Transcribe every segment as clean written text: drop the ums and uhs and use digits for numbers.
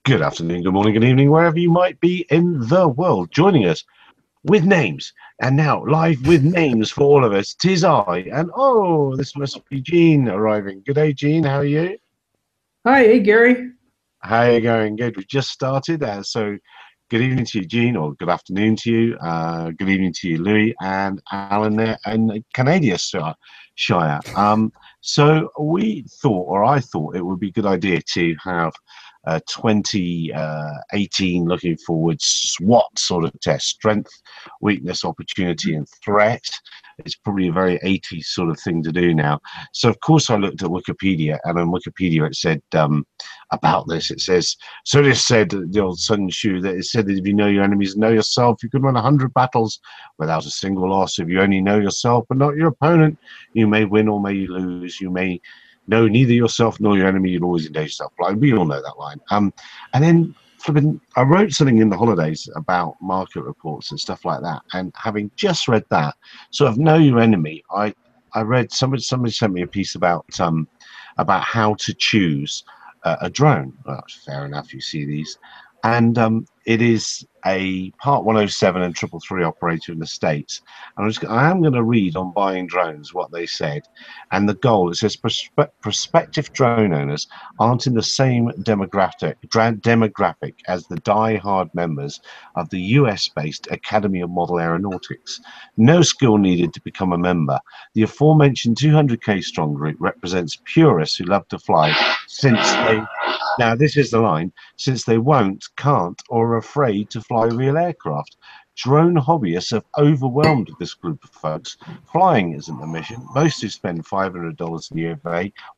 Good afternoon, good morning, good evening, wherever you might be in the world. Joining us with names, and now live with names for all of us. 'Tis I, and oh, this must be Jean arriving. Good day, Jean. How are you? Hi, hey Gary. How are you going? Good. We just started, so good evening to you, Jean, or good afternoon to you. Good evening to you, Louis, and Alan there, and Canada Shire. So we thought, or I thought, it would be a good idea to have 2018 looking forward SWOT sort of test: strength, weakness, opportunity, and threat. It's probably a very 80s sort of thing to do now. So of course I looked at Wikipedia, and on Wikipedia it said about this. It says, so this said, the old Sun Tzu, that it said that if you know your enemies, know yourself. You could win 100 battles without a single loss. If you only know yourself but not your opponent, you may win or may lose. You may know neither yourself nor your enemy. You'll always know yourself. Like, we all know that line. And then I wrote something in the holidays about market reports and stuff like that. And having just read that, sort of know your enemy, I read somebody sent me a piece about how to choose a drone. Well, fair enough. You see these, and it is a Part 107 and 333 operator in the States. And I am going to read on buying drones what they said. And the goal, it says, prospective drone owners aren't in the same demographic as the die-hard members of the US-based Academy of Model Aeronautics. No skill needed to become a member. The aforementioned 200K strong group represents purists who love to fly now this is the line, since they won't, can't, or are afraid to fly real aircraft. Drone hobbyists have overwhelmed this group of folks. Flying isn't the mission. Most who spend $500 a year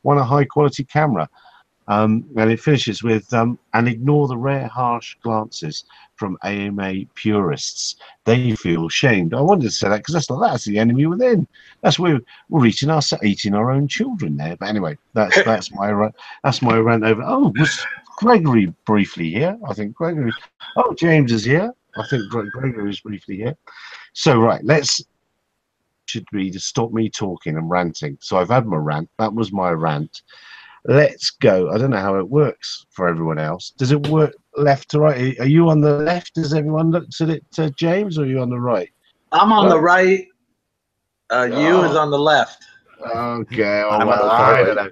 want a high-quality camera. And it finishes with, and ignore the rare harsh glances from AMA purists. They feel shamed. I wanted to say that because that's the enemy within. That's where we're eating our own children there. But anyway, that's my rant over. Oh, was Gregory briefly here? I think Gregory. Oh, James is here. I think Gregory is briefly here. So right, should be to stop me talking and ranting. So I've had my rant. That was my rant. Let's go. I don't know how it works for everyone else. Does it work left to right? Are you on the left as everyone looks at it, James, or are you on the right? I'm on the right. You is on the left. Okay. I don't know.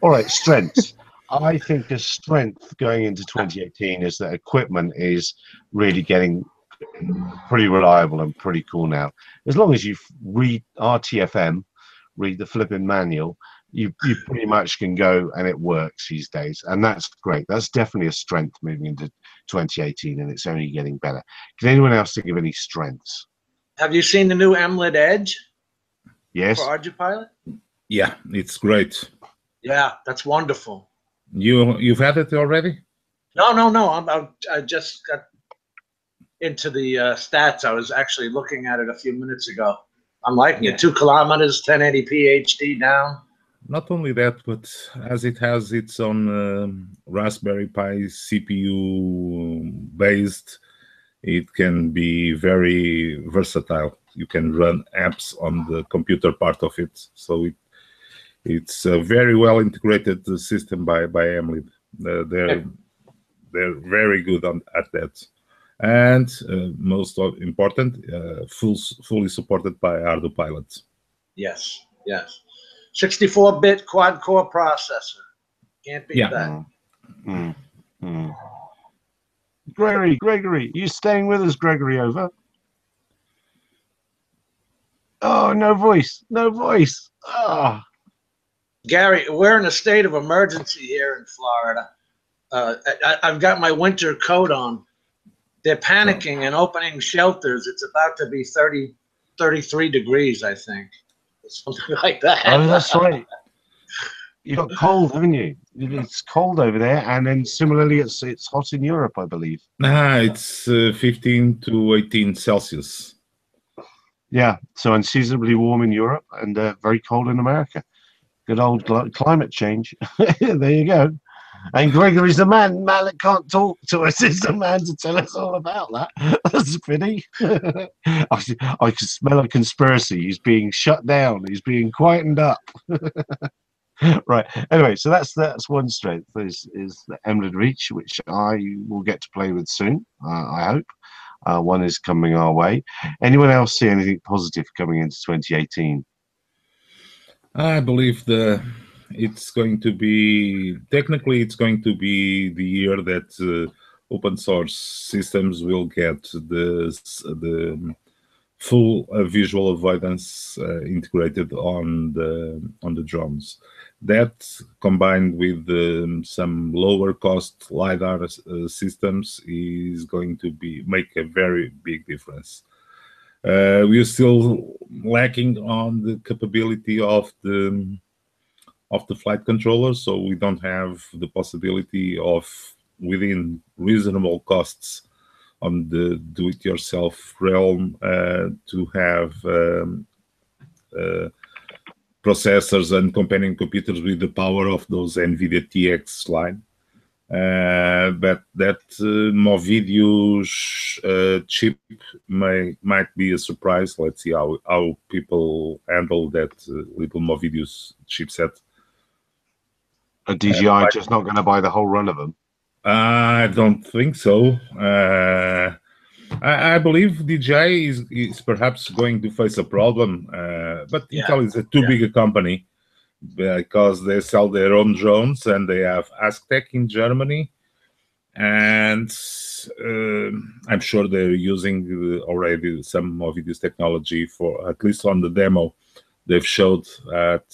All right. Strengths. I think the strength going into 2018 is that equipment is really getting pretty reliable and pretty cool now. As long as you read RTFM, read the flipping manual, you pretty much can go and it works these days, and that's great. That's definitely a strength moving into 2018, and it's only getting better. Can anyone else think of any strengths? Have you seen the new MLID Edge? Yes. For Argipilot? Yeah, it's great. Yeah, that's wonderful. You've had it already? No. I just got into the stats. I was actually looking at it a few minutes ago. I'm liking it. 2 kilometers, 1080p HD down. Not only that, but as it has its own Raspberry Pi CPU based, it can be very versatile. You can run apps on the computer part of it. So it's a very well integrated system by AMLID. They're very good at that. And most important, fully supported by Arduino. Yes. 64-bit quad-core processor. Can't beat that. Gregory, you staying with us, Gregory? Over. Oh, no voice. Oh. Gary, we're in a state of emergency here in Florida. I've got my winter coat on. They're panicking and opening shelters. It's about to be 33 degrees, I think. Something like that. Oh, that's right. You've got cold, haven't you? It's cold over there, and then similarly, it's hot in Europe, I believe. It's 15 to 18 Celsius. Yeah, so unseasonably warm in Europe and very cold in America. Good old climate change. There you go. And Gregory's the man that can't talk to us. Is the man to tell us all about that. That's a pity. I can smell a conspiracy. He's being shut down. He's being quietened up. Right. Anyway, so that's one strength is the Emerald Reach, which I will get to play with soon. I hope. One is coming our way. Anyone else see anything positive coming into 2018? I believe it's going to be, technically it's going to be the year that open source systems will get the full visual avoidance integrated on the drones. That combined with some lower cost LiDAR systems is going to make a very big difference. We're still lacking on the capability of the flight controller, so we don't have the possibility of, within reasonable costs on the do-it-yourself realm, to have processors and companion computers with the power of those NVIDIA TX line. But that Movidius chip might be a surprise. Let's see how people handle that little Movidius chipset. A DJI just not going to buy the whole run of them? I don't think so. I believe DJI is perhaps going to face a problem, but Intel is too big a company, because they sell their own drones and they have Aztec in Germany, and I'm sure they're using already some of this technology, for at least on the demo they've showed at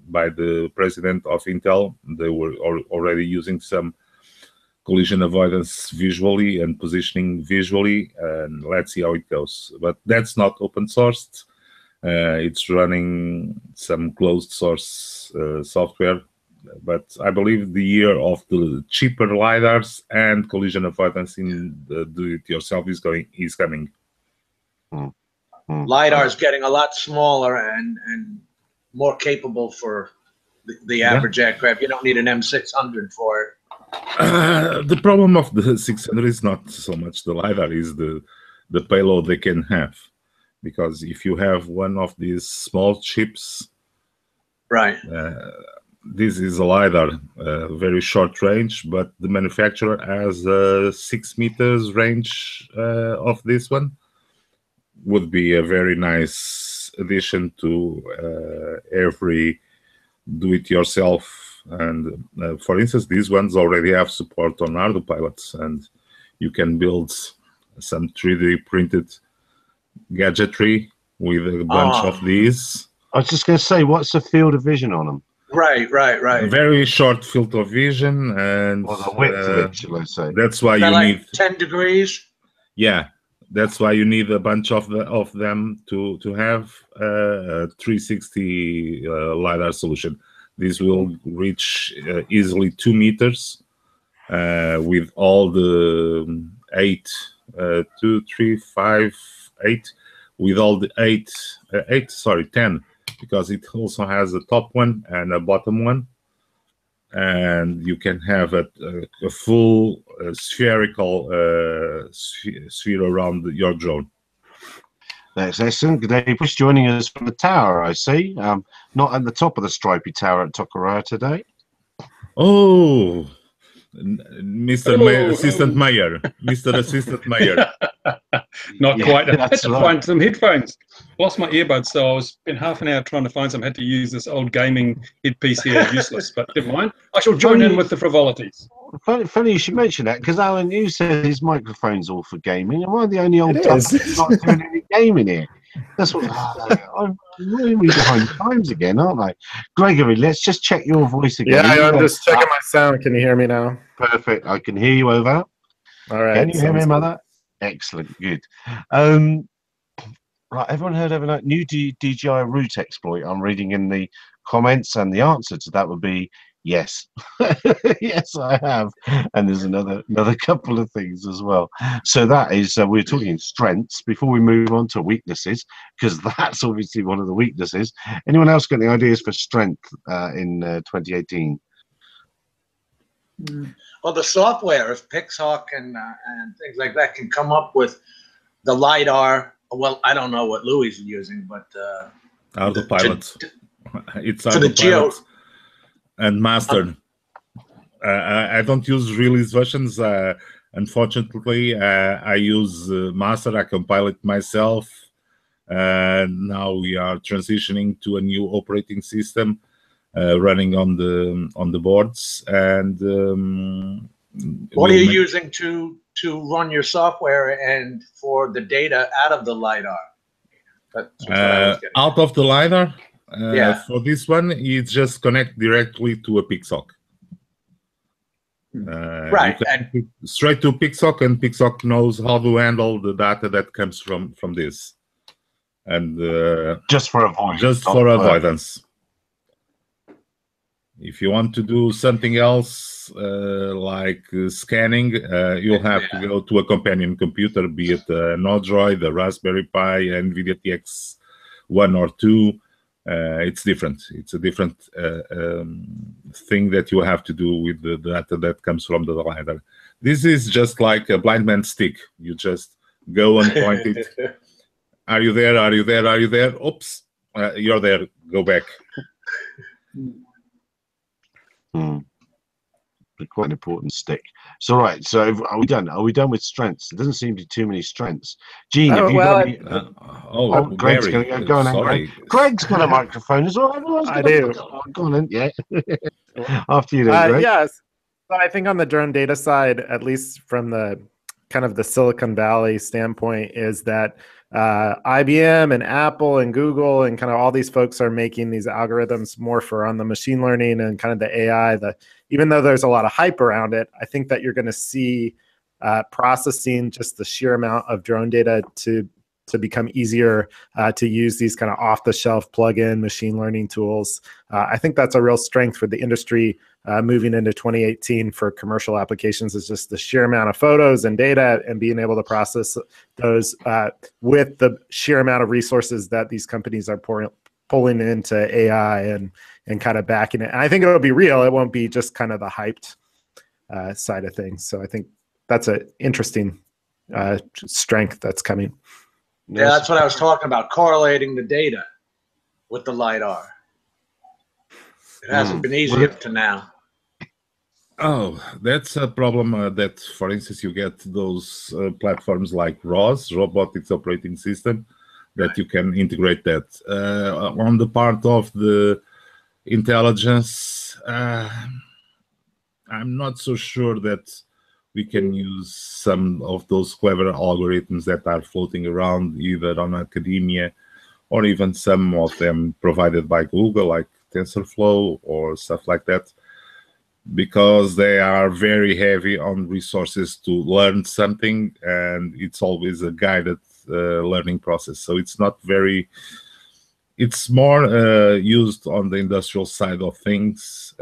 by the president of Intel. They were already using some collision avoidance visually and positioning visually, and let's see how it goes. But that's not open sourced. It's running some closed source software, but I believe the year of the cheaper LiDARs and collision avoidance in the do-it-yourself is coming. LiDAR is getting a lot smaller and more capable for the average aircraft. You don't need an M600 for it. The problem of the 600 is not so much the LiDAR, is the payload they can have. Because if you have one of these small chips, right, this is a LiDAR, very short range, but the manufacturer has a 6 meters range of this one. Would be a very nice addition to every do-it-yourself. And for instance, these ones already have support on ArduPilots, and you can build some 3D printed gadgetry with a bunch of these. I was just going to say, what's the field of vision on them? Right. A very short field of vision, and the width of it, shall I say? That's why you need 10 degrees. Yeah, that's why you need a bunch of them to have a 360 LiDAR solution. This will reach easily 2 meters with all the 8, 2, 3, 5, 8, with all the 10, because it also has a top one and a bottom one, and you can have a full spherical sphere around your drone. That's excellent. Good day, Bush, joining us from the tower, I see. Not at the top of the stripy tower at Tokaraa today. Oh, Mr. Assistant Mayor. Mr. Assistant Mayor. Not quite. I had to right. find some headphones. Lost my earbuds, so I was spent half an hour trying to find some. Had to use this old gaming headpiece here. Useless, but never mind. I shall join in with the frivolities. Funny you should mention that, because Alan, you said his microphone's all for gaming. Am I the only old duck who's not doing any gaming here? That's what I'm really behind the times again, aren't I? Gregory, let's just check your voice again. Yeah, I'm just checking my sound. Can you hear me now? Perfect. I can hear you over. All right. Can you hear me, Mother? Excellent. Good. Right, everyone heard of a new DJI route exploit? I'm reading in the comments, and the answer to that would be yes. Yes, I have. And there's another couple of things as well. So that is, we're talking strengths before we move on to weaknesses, because that's obviously one of the weaknesses. Anyone else got any ideas for strength in 2018? Well, the software, if Pixhawk and things like that can come up with the LiDAR. Well, I don't know what Louis is using, but ArduPilots. It's for the ArduPilots. and master. I don't use release versions. Unfortunately, I use master. I compile it myself. Now we are transitioning to a new operating system running on the boards. And what are you using to run your software and for the data out of the LiDAR? That's what I was getting out of the LiDAR? Yeah. For this one, you just connect directly to a PixOC. Right. Straight to PixOC, and PixOC knows how to handle the data that comes from this. And just for avoidance. Just for avoidance. If you want to do something else like scanning, you'll have to go to a companion computer, be it an Odroid, a Raspberry Pi, NVIDIA TX 1 or 2. It's different. It's a different thing that you have to do with the data that comes from the LiDAR. This is just like a blind man's stick. You just go and point it. Are you there? Are you there? Are you there? Oops, you're there. Go back. Quite an important stick. So right. So are we done? Are we done with strengths? There doesn't seem to be too many strengths. Gene, have you got any? Greg's Gary, going to go on. Sorry. Greg's got a microphone as well. I do. Go on then. Yeah. After you, then, Greg. Yes. So I think on the drone data side, at least from the kind of the Silicon Valley standpoint, is that IBM and Apple and Google and kind of all these folks are making these algorithms more for on the machine learning and kind of the AI. Even though there's a lot of hype around it, I think that you're going to see processing just the sheer amount of drone data to become easier to use these kind of off-the-shelf plug-in machine learning tools. I think that's a real strength for the industry moving into 2018 for commercial applications, is just the sheer amount of photos and data and being able to process those with the sheer amount of resources that these companies are pulling into AI and kind of backing it. And I think it'll be real. It won't be just kind of the hyped side of things. So I think that's an interesting strength that's coming. Yeah, that's what I was talking about, correlating the data with the LiDAR. It hasn't been easy up to now. Oh, that's a problem that, for instance, you get those platforms like ROS, Robotics Operating System, that you can integrate that. On the part of the intelligence, I'm not so sure that we can use some of those clever algorithms that are floating around either on academia or even some of them provided by Google, like TensorFlow or stuff like that, because they are very heavy on resources to learn something, and it's always a guided learning process. So it's not very, it's more used on the industrial side of things,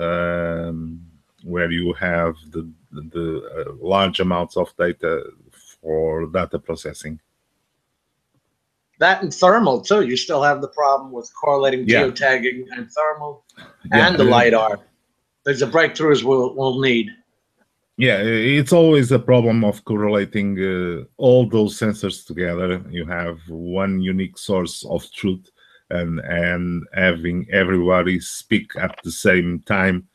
where you have the large amounts of data for data processing. That and thermal too. You still have the problem with correlating geotagging and thermal and the LiDAR. There's a breakthroughs we'll need. Yeah, it's always a problem of correlating all those sensors together. You have one unique source of truth, and having everybody speak at the same time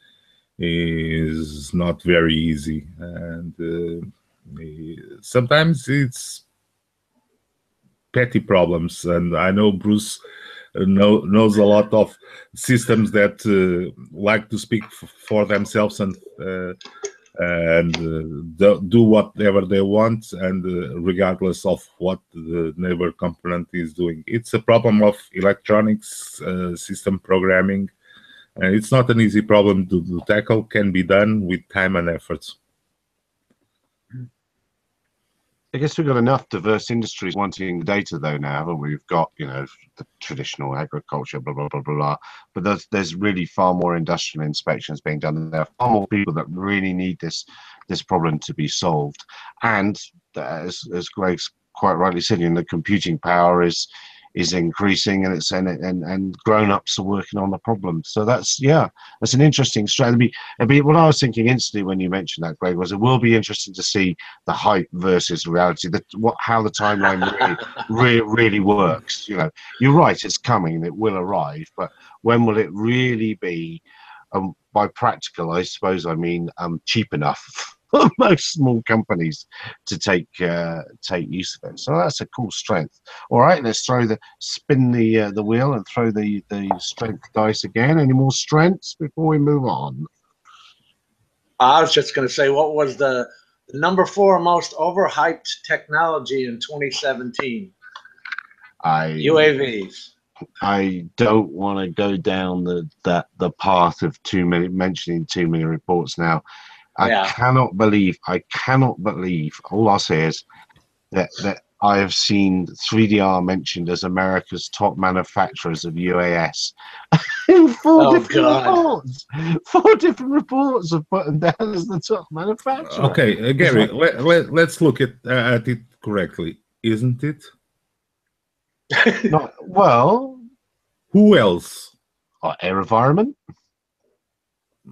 is not very easy. And sometimes it's petty problems. And I know Bruce knows a lot of systems that like to speak for themselves and do whatever they want, and regardless of what the neighbor component is doing. It's a problem of electronics, system programming, and it's not an easy problem to tackle. Can be done with time and efforts. I guess we've got enough diverse industries wanting the data though now, haven't we? We've got, you know, the traditional agriculture, blah, blah, blah, blah, blah. But there's really far more industrial inspections being done, and there are far more people that really need this problem to be solved. And as Greg's quite rightly said, you know, the computing power is increasing, and and grown-ups are working on the problem. So that's an interesting strategy. What I was thinking instantly when you mentioned that, Greg, was it will be interesting to see the hype versus reality, how the timeline really works. You know, you're right, it's coming and it will arrive, but when will it really be by practical, I suppose I mean cheap enough for most small companies to take use of it. So that's a cool strength. All right, let's spin the wheel and throw the strength dice again. Any more strengths before we move on? I was just going to say, what was the number 4 most overhyped technology in 2017? UAVs. I don't want to go down the path of mentioning too many reports now. I cannot believe. All I'll say is that I have seen 3DR mentioned as America's top manufacturers of UAS. In 4 different reports. 4 different reports have put them down as the top manufacturer. Okay, Gary, let's look at it correctly, isn't it? Not, well, who else? AeroVironment.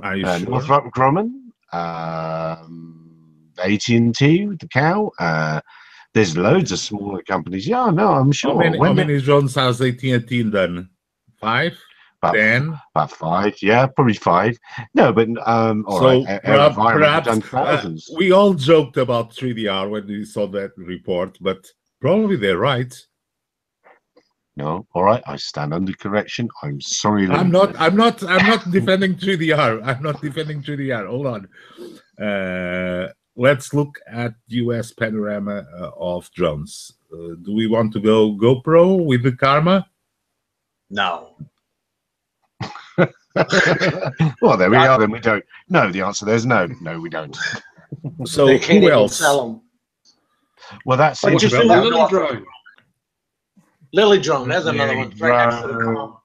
Are you sure? Northrop Grumman. AT&T with the cow. There's loads of smaller companies. Yeah, no, I'm sure. How many drones has AT&T done? 5? 10? About 5. Yeah, probably 5. No, but all so right. Perhaps done thousands. We all joked about 3DR when we saw that report, but probably they're right. No, all right. I stand under correction. I'm sorry. I'm not defending 3DR. I'm not defending 3DR. Hold on. Let's look at US panorama of drones. Do we want to go GoPro with the Karma? No. Well, there we are. Then we don't. No, the answer there's no. No, we don't. So who else? Sell them. Well, that's Lily Drone. Lily Drone. There's another one. Right next to the column.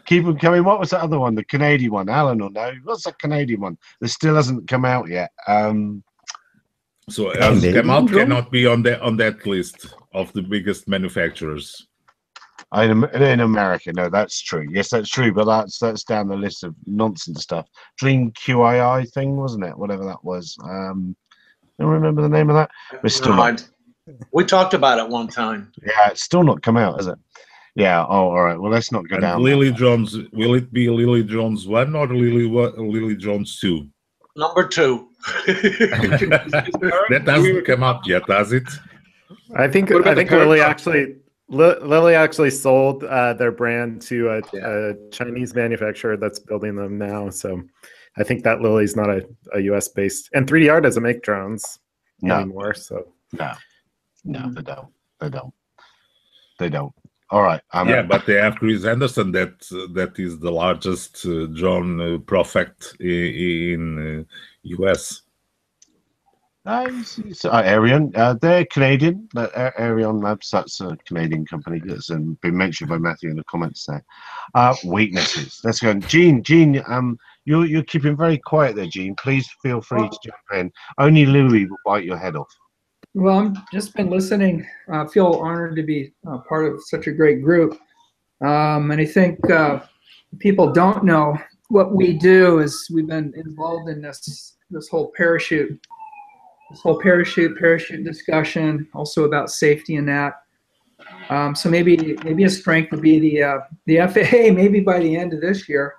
Keep them coming. What was that other one? The Canadian one. Alan will know. What's that Canadian one? That still hasn't come out yet. So Kamal cannot be on that list of the biggest manufacturers. In America, no, that's true. Yes, that's true, but that's down the list of nonsense stuff. Dream QII thing, wasn't it? Whatever that was. Don't remember the name of that. But still not. We talked about it one time. Yeah, it's still not come out, has it? Yeah. Oh, all right. Well, let's not go down. Lily Drones. Will it be Lily Drones 1 or Lily Drones 2? Number 2. That hasn't come up yet, has it? I think Lily actually sold their brand to a Chinese manufacturer that's building them now. So I think that Lily's not a US based, and 3DR doesn't make drones anymore. So no, they don't. All right. Yeah, but they have Chris Anderson. That is the largest drone prospect in US. Arion, they're Canadian. Arion Labs, that's a Canadian company that's been mentioned by Matthew in the comments there. Weaknesses. Let's go. Gene, you're keeping very quiet there, Gene. Please feel free to jump in. Only Louis will bite your head off. Well, I've just been listening. I feel honored to be part of such a great group. And I think people don't know what we do is we've been involved in this whole parachute discussion, also about safety and that. So maybe a strength would be the FAA. Maybe by the end of this year,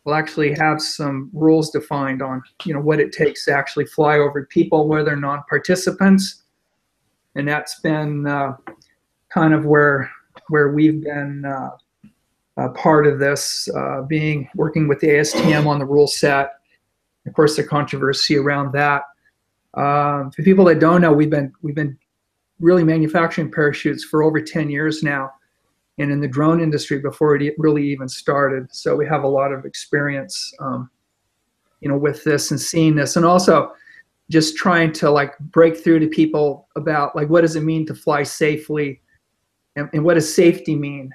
we'll actually have some rules defined on what it takes to actually fly over people where they're non-participants, and that's been kind of where we've been part of this, working with the ASTM on the rule set. Of course, the controversy around that. For people that don't know, we've been really manufacturing parachutes for over 10 years now, and in the drone industry before it really even started. So we have a lot of experience, with this and seeing this, and also just trying to break through to people about what does it mean to fly safely, and what does safety mean,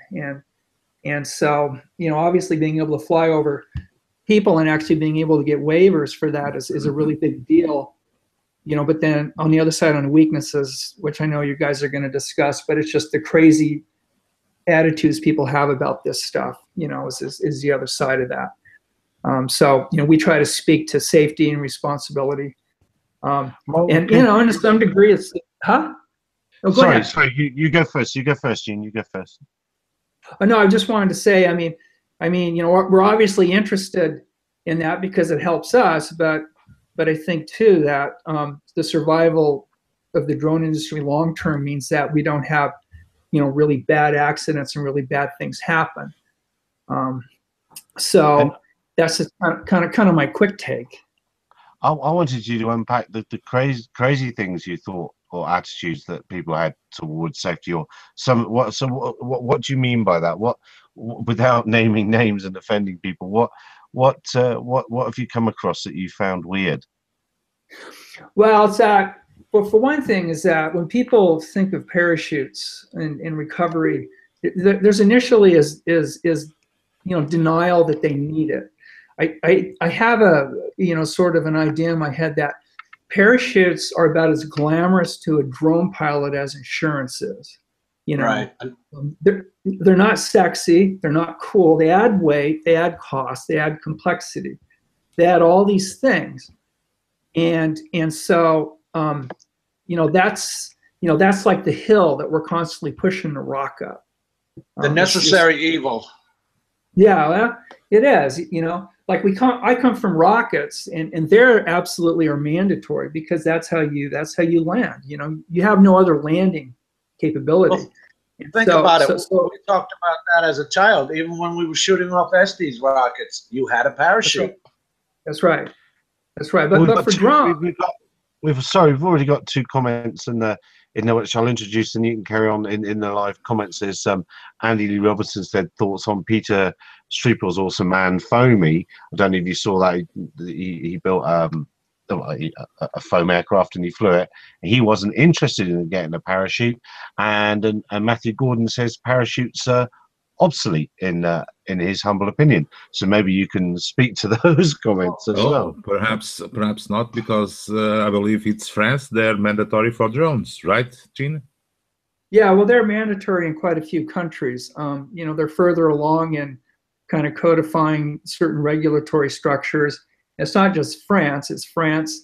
and so obviously being able to fly over people and actually being able to get waivers for that is a really big deal. But then on the other side, on weaknesses, which I know you guys are going to discuss, but it's just the crazy attitudes people have about this stuff, is the other side of that. So we try to speak to safety and responsibility. And to some degree, it's, huh? Oh, sorry, you go first. You go first, Gene. You go first. Oh, no, I just wanted to say, I mean, we're obviously interested in that because it helps us, but I think too that the survival of the drone industry long term means that we don't have, you know, really bad accidents and really bad things happen. So that's just kind of my quick take. I wanted you to unpack the crazy things you thought or attitudes that people had towards safety, or what do you mean by that? What, without naming names and offending people, what have you come across that you found weird? Well, it's that. Well, for one thing, is that when people think of parachutes in recovery, there's initially is you know, denial that they need it. I have a, you know, sort of an idea in my head that parachutes are about as glamorous to a drone pilot as insurance is. You know, Right. they're not sexy, they're not cool. They add weight, they add cost, they add complexity, they add all these things, and so you know, that's like the hill that we're constantly pushing the rock up. The necessary evil. Yeah, well, it is. You know, like I come from rockets, and they're absolutely are mandatory because that's how you land. You know, you have no other landing capability. Well, think about it. We talked about that as a child. Even when we were shooting off Estes rockets, you had a parachute. That's right. That's right. But for drones, we've already got 2 comments in which I'll introduce, and you can carry on in the live comments. There's Andy Lee Robertson said thoughts on Peter Streepel's awesome man Foamy. I don't know if you saw that. He built a foam aircraft and he flew it. He wasn't interested in getting a parachute, and Matthew Gordon says parachutes are obsolete in his humble opinion. So maybe you can speak to those comments as well. Perhaps not, because I believe it's France. They're mandatory for drones, right, Gene? Yeah, well, they're mandatory in quite a few countries. You know, they're further along in kind of codifying certain regulatory structures. It's not just France; it's France,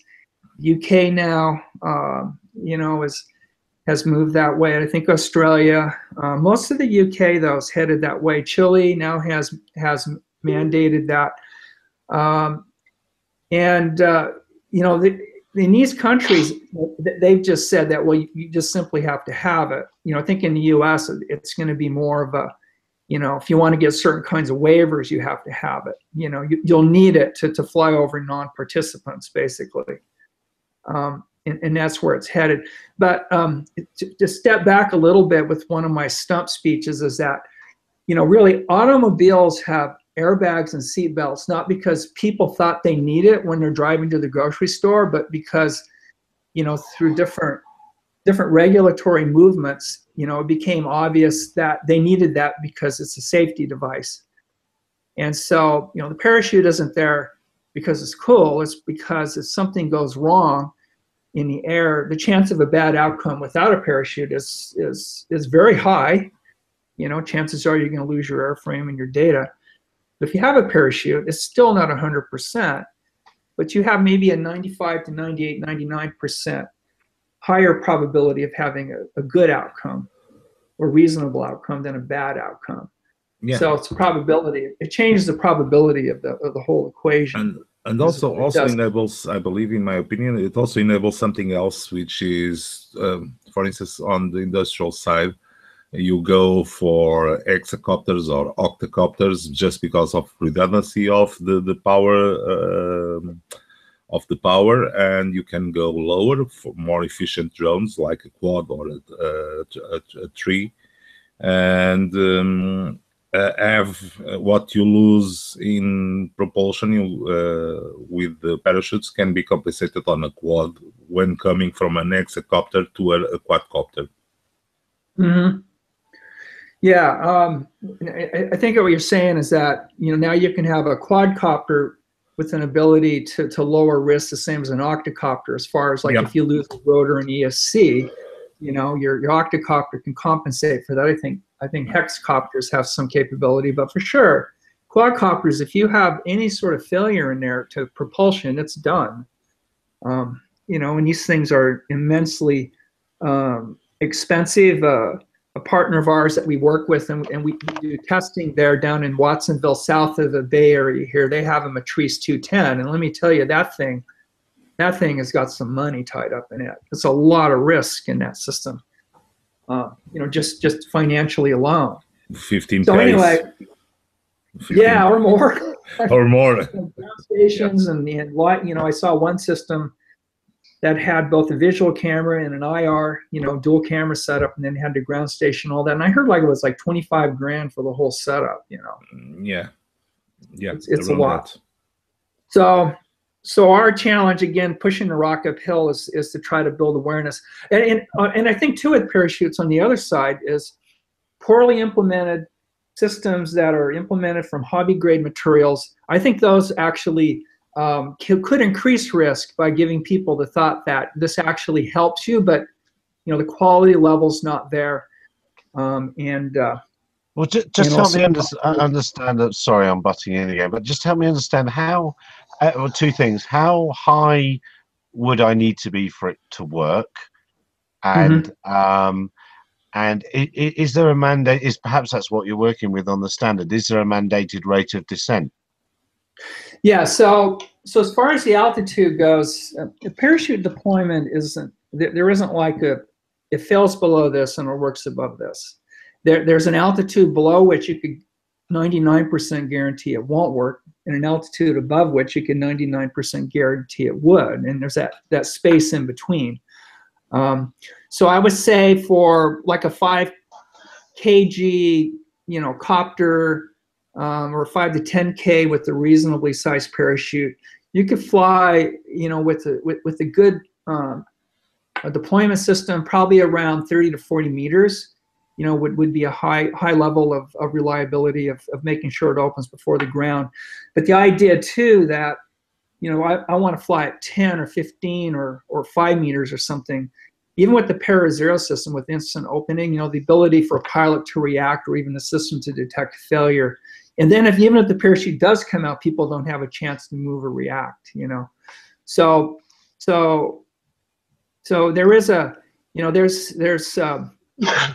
UK now. You know, has moved that way. I think Australia, most of the UK though is headed that way. Chile now has mandated that, you know, in these countries, they've just said that, well, you just simply have to have it. You know, I think in the US, it's going to be more of a, you know, if you want to get certain kinds of waivers, you have to have it. You know, you'll need it to fly over non-participants, basically. And that's where it's headed. But to step back a little bit with one of my stump speeches is that, you know, really automobiles have airbags and seat belts, not because people thought they need it when they're driving to the grocery store, but because, you know, through different regulatory movements, you know, it became obvious that they needed that because it's a safety device. And so, you know, the parachute isn't there because it's cool. It's because if something goes wrong in the air, the chance of a bad outcome without a parachute is very high. You know, chances are you're going to lose your airframe and your data. But if you have a parachute, it's still not 100%, but you have maybe a 95 to 98, 99% higher probability of having a good outcome or reasonable outcome than a bad outcome. Yeah. So it's a probability. It changes the probability of the whole equation. And also enables, I believe, in my opinion, it also enables something else, which is, for instance, on the industrial side, you go for hexacopters or octocopters just because of redundancy of the power, and you can go lower for more efficient drones like a quad or a tree, and have what you lose in propulsion with the parachutes can be compensated on a quad when coming from an hexacopter to a quadcopter. Mm-hmm. Yeah, I think what you're saying is that, you know, now you can have a quadcopter with an ability to lower risk the same as an octocopter, as far as like, if you lose the rotor and ESC, you know, your octocopter can compensate for that. I think hexcopters have some capability, but for sure, quadcopters, if you have any sort of failure in there to propulsion, it's done. You know, and these things are immensely expensive. a partner of ours that we work with, and we do testing there down in Watsonville, south of the Bay Area here. They have a Matrice 210, and let me tell you, that thing has got some money tied up in it. It's a lot of risk in that system, just financially alone. 15 So anyway, 15. yeah, or more. Or more. Ground stations and light. I saw one system that had both a visual camera and an IR, dual camera setup, and then had the ground station, all that. And I heard like it was like 25 grand for the whole setup. Yeah, it's a lot. So our challenge, again, pushing the rock uphill, is to try to build awareness. And I think too, with parachutes on the other side, is poorly implemented systems that are implemented from hobby grade materials. I think those actually could increase risk by giving people the thought that this actually helps you, but the quality level's not there. Well, just help me understand that. Sorry, I'm butting in again, but just help me understand how. Two things: how high would I need to be for it to work, and is there a mandate? Is perhaps that's what you're working with on the standard? Is there a mandated rate of descent? Yeah. So as far as the altitude goes, the parachute deployment there isn't like it fails below this and it works above this. There's an altitude below which you could 99% guarantee it won't work, and an altitude above which you can 99% guarantee it would. And there's that space in between. So I would say for like a 5 kg, copter, or 5 to 10K with a reasonably sized parachute, you could fly, with a good a deployment system, probably around 30 to 40 meters. Would be a high level of reliability of making sure it opens before the ground. But the idea too that, I want to fly at 10 or 15 or 5 meters or something, even with the Para-Zero system with instant opening, the ability for a pilot to react or even the system to detect failure. And then even if the parachute does come out, people don't have a chance to move or react, So there is there's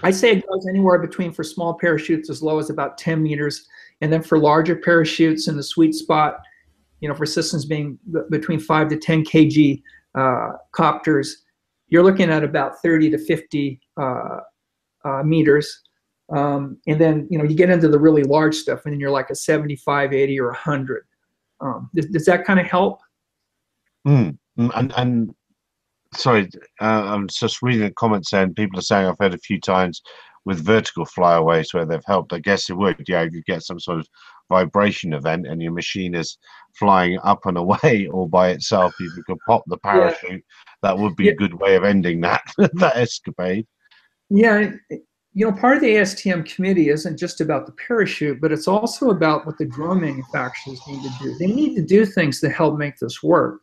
I say it goes anywhere between, for small parachutes, as low as about 10 meters. And then for larger parachutes, in the sweet spot, for systems being between 5 to 10 kg copters, you're looking at about 30 to 50 meters. And then, you get into the really large stuff, and then you're like a 75, 80, or 100. Does that kind of help? And sorry, I'm just reading the comments there, and people are saying I've heard a few times with vertical flyaways where they've helped. I guess it would. Yeah, you get some sort of vibration event and your machine is flying up and away all by itself. If you could pop the parachute, that would be a good way of ending that that escapade. Yeah, part of the ASTM committee isn't just about the parachute, but it's also about what the drone manufacturers need to do. They need to do things to help make this work.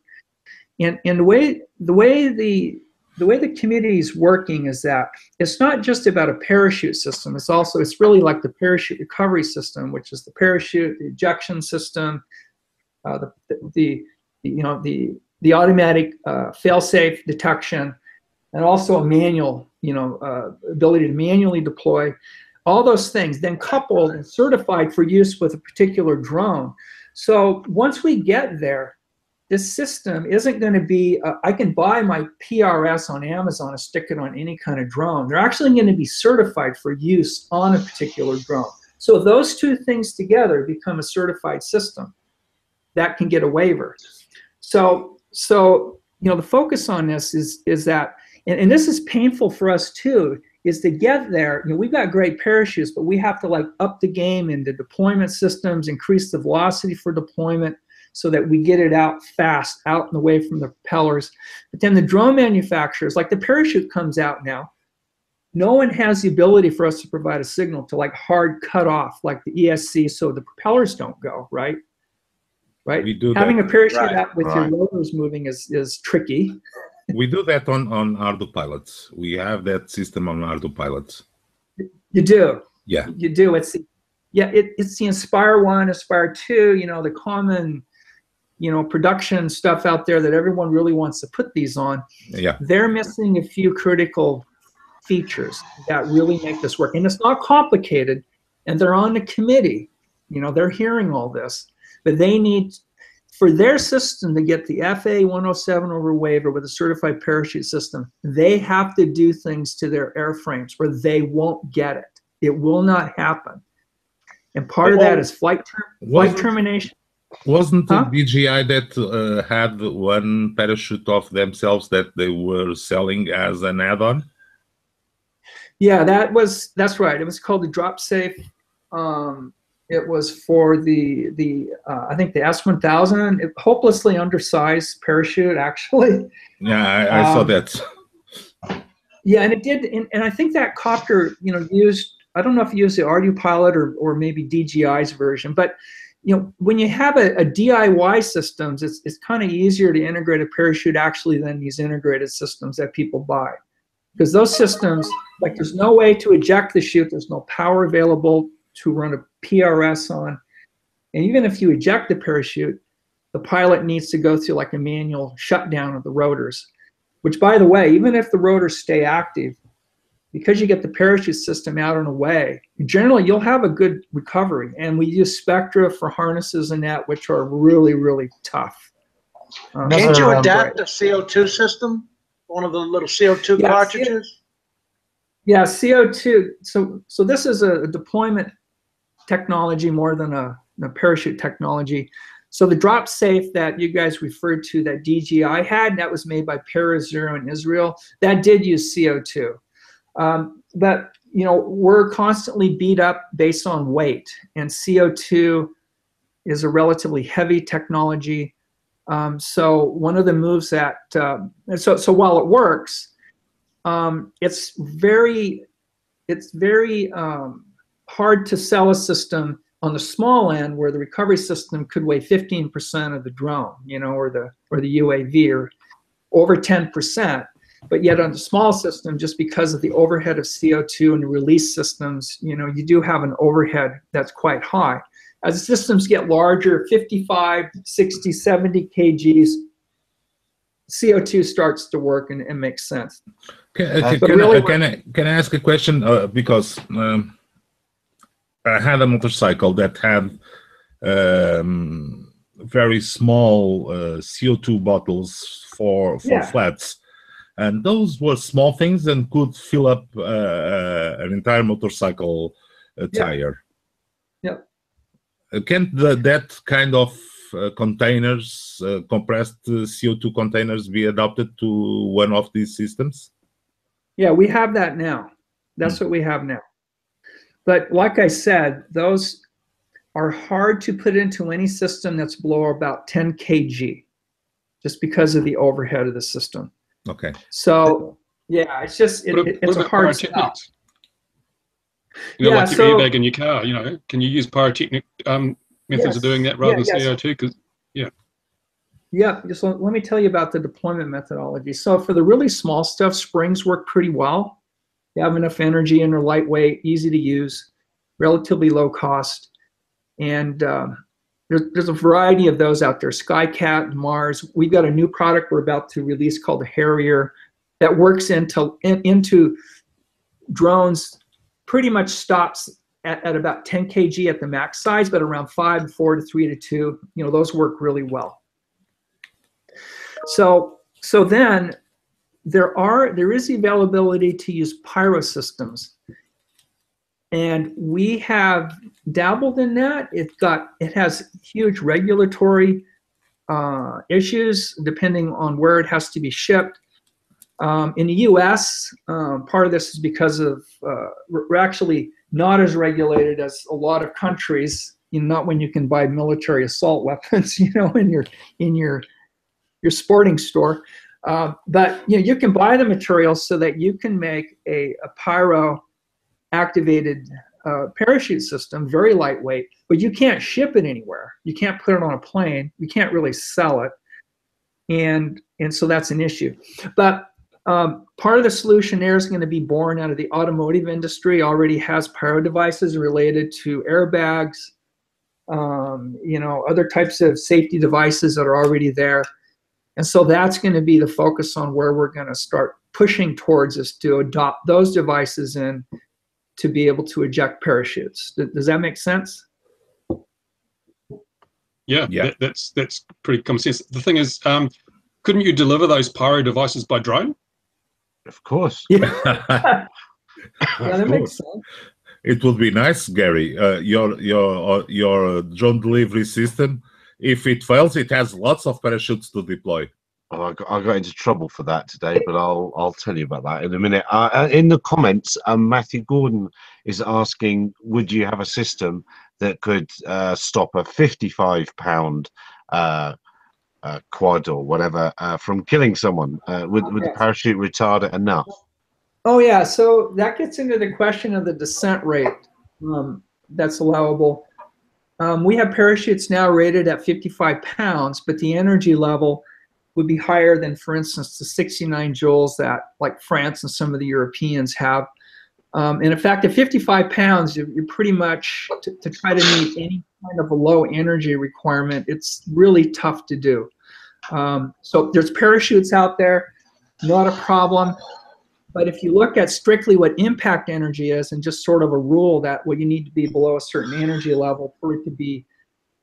And the way the committee is working is that it's not just about a parachute system. It's really like the parachute recovery system, which is the parachute, the ejection system, the automatic fail-safe detection, and also a manual, ability to manually deploy. All those things then coupled and certified for use with a particular drone. So once we get there, this system isn't going to be, I can buy my PRS on Amazon and stick it on any kind of drone. They're actually going to be certified for use on a particular drone. So those two things together become a certified system that can get a waiver. So the focus on this is that, and this is painful for us too, is to get there. We've got great parachutes, but we have to up the game in the deployment systems, increase the velocity for deployment, so that we get it out fast, out and away from the propellers. But then the drone manufacturers, like the parachute comes out now, no one has the ability for us to provide a signal to hard cut off like the ESC so the propellers don't go, right? We do Having that. a parachute out with your rotors moving is tricky. We do that on Ardu pilots. We have that system on Ardu pilots. You do? Yeah. You do. It's the Inspire 1, Inspire 2, the common production stuff out there that everyone really wants to put these on. Yeah. They're missing a few critical features that really make this work. And it's not complicated, and they're on the committee. You know, they're hearing all this, but they need, for their system to get the FAA 107 over waiver with a certified parachute system, they have to do things to their airframes or they won't get it. It will not happen. And part of that is flight termination. Wasn't it DJI that had one parachute of themselves that they were selling as an add-on? Yeah, that's right. It was called the Drop Safe. It was for the I think the S1000, hopelessly undersized parachute, actually. Yeah, I saw that. Yeah, and it did, and I think that copter, you know, used, I don't know if it used the Ardu Pilot or maybe DJI's version, but you know, when you have a DIY systems, it's kind of easier to integrate a parachute actually than these integrated systems that people buy. Because those systems, like there's no way to eject the chute, there's no power available to run a PRS on. And even if you eject the parachute, the pilot needs to go through like a manual shutdown of the rotors, which by the way, even if the rotors stay active, because you get the parachute system out and away, generally you'll have a good recovery. And we use Spectra for harnesses and that, which are really, really tough. Can't you adapt a CO2 system? One of the little CO2 cartridges? Yeah, CO2. So this is a deployment technology more than a parachute technology. So the Drop Safe that you guys referred to that DJI had, that was made by Parazero in Israel, that did use CO2. But you know, we're constantly beat up based on weight, and CO2 is a relatively heavy technology. So one of the moves that, so while it works, it's very hard to sell a system on the small end where the recovery system could weigh 15% of the drone, you know, or the UAV, or over 10%. But yet on the small system, just because of the overhead of CO2 and the release systems, you know, you do have an overhead that's quite high. As the systems get larger, 55, 60, 70 kgs, CO2 starts to work and makes sense. Can I ask a question? Because I had a motorcycle that had very small CO2 bottles for flats. And those were small things and could fill up an entire motorcycle tire. Yeah. Can't that kind of containers, compressed CO2 containers, be adapted to one of these systems? Yeah, we have that now. That's what we have now. But like I said, those are hard to put into any system that's below about 10 kg, just because of the overhead of the system. Okay. So yeah, it's just it's a hard sell. You know, like your airbag in your car. You know, can you use pyrotechnic methods of doing that rather than CO2? Because So let me tell you about the deployment methodology. So for the really small stuff, springs work pretty well. They have enough energy and they're lightweight, easy to use, relatively low cost, and there's a variety of those out there. Skycat, Mars. We've got a new product we're about to release called the Harrier that works into drones. Pretty much stops at about 10 kg at the max size, but around 5 to 4 to 3 to 2. You know, those work really well. So then there is the availability to pyro systems. And we have dabbled in that. It has huge regulatory issues depending on where it has to be shipped. In the U.S., part of this is because of we're actually not as regulated as a lot of countries. You know, not when you can buy military assault weapons, you know, in your sporting store. But you know, you can buy the materials so that you can make a pyro activated parachute system, very lightweight, but you can't ship it anywhere. You can't put it on a plane. You can't really sell it. And so that's an issue. But part of the solution there is going to be born out of the automotive industry. Already has pyro devices related to airbags, you know, other types of safety devices that are already there. And so that's going to be the focus on where we're going to start pushing towards us to adopt those devices in to be able to eject parachutes. Does that make sense? Yeah, Yeah. That's pretty common sense. The thing is, couldn't you deliver those pyro devices by drone? Of course. Yeah, Of that makes course. sense. It would be nice, Gary. Your drone delivery system, if it fails, it has lots of parachutes to deploy. Oh, I got into trouble for that today, but I'll tell you about that in a minute. In the comments, Matthew Gordon is asking, would you have a system that could stop a 55-pound quad or whatever from killing someone? Would the parachute retard it enough? Oh yeah, so that gets into the question of the descent rate that's allowable. We have parachutes now rated at 55 pounds, but the energy level would be higher than, for instance, the 69 joules that like France and some of the Europeans have. And in fact, at 55 pounds, you're pretty much, to try to meet any kind of a low energy requirement, it's really tough to do. So there's parachutes out there, not a problem. But if you look at strictly what impact energy is and just sort of a rule that what you need to be below a certain energy level for it to be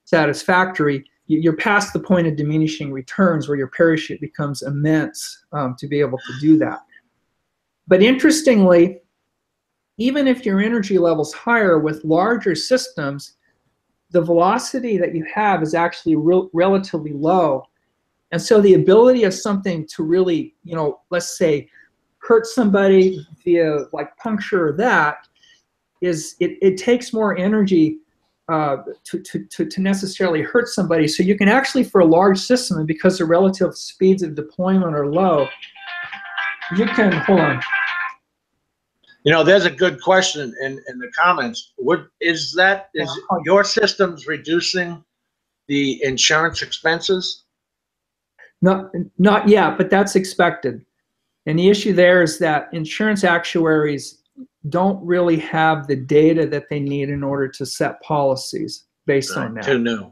satisfactory, you're past the point of diminishing returns where your parachute becomes immense to be able to do that. But interestingly, even if your energy level's higher with larger systems, the velocity that you have is actually relatively low. And so the ability of something to really, let's say, hurt somebody via like puncture or that is, it takes more energy to necessarily hurt somebody. So you can actually, for a large system, and because the relative speeds of deployment are low, you can, hold on. There's a good question in the comments. Is your systems reducing the insurance expenses? Not yet, but that's expected. And the issue there is that insurance actuaries don't really have the data that they need in order to set policies based on that. Too new.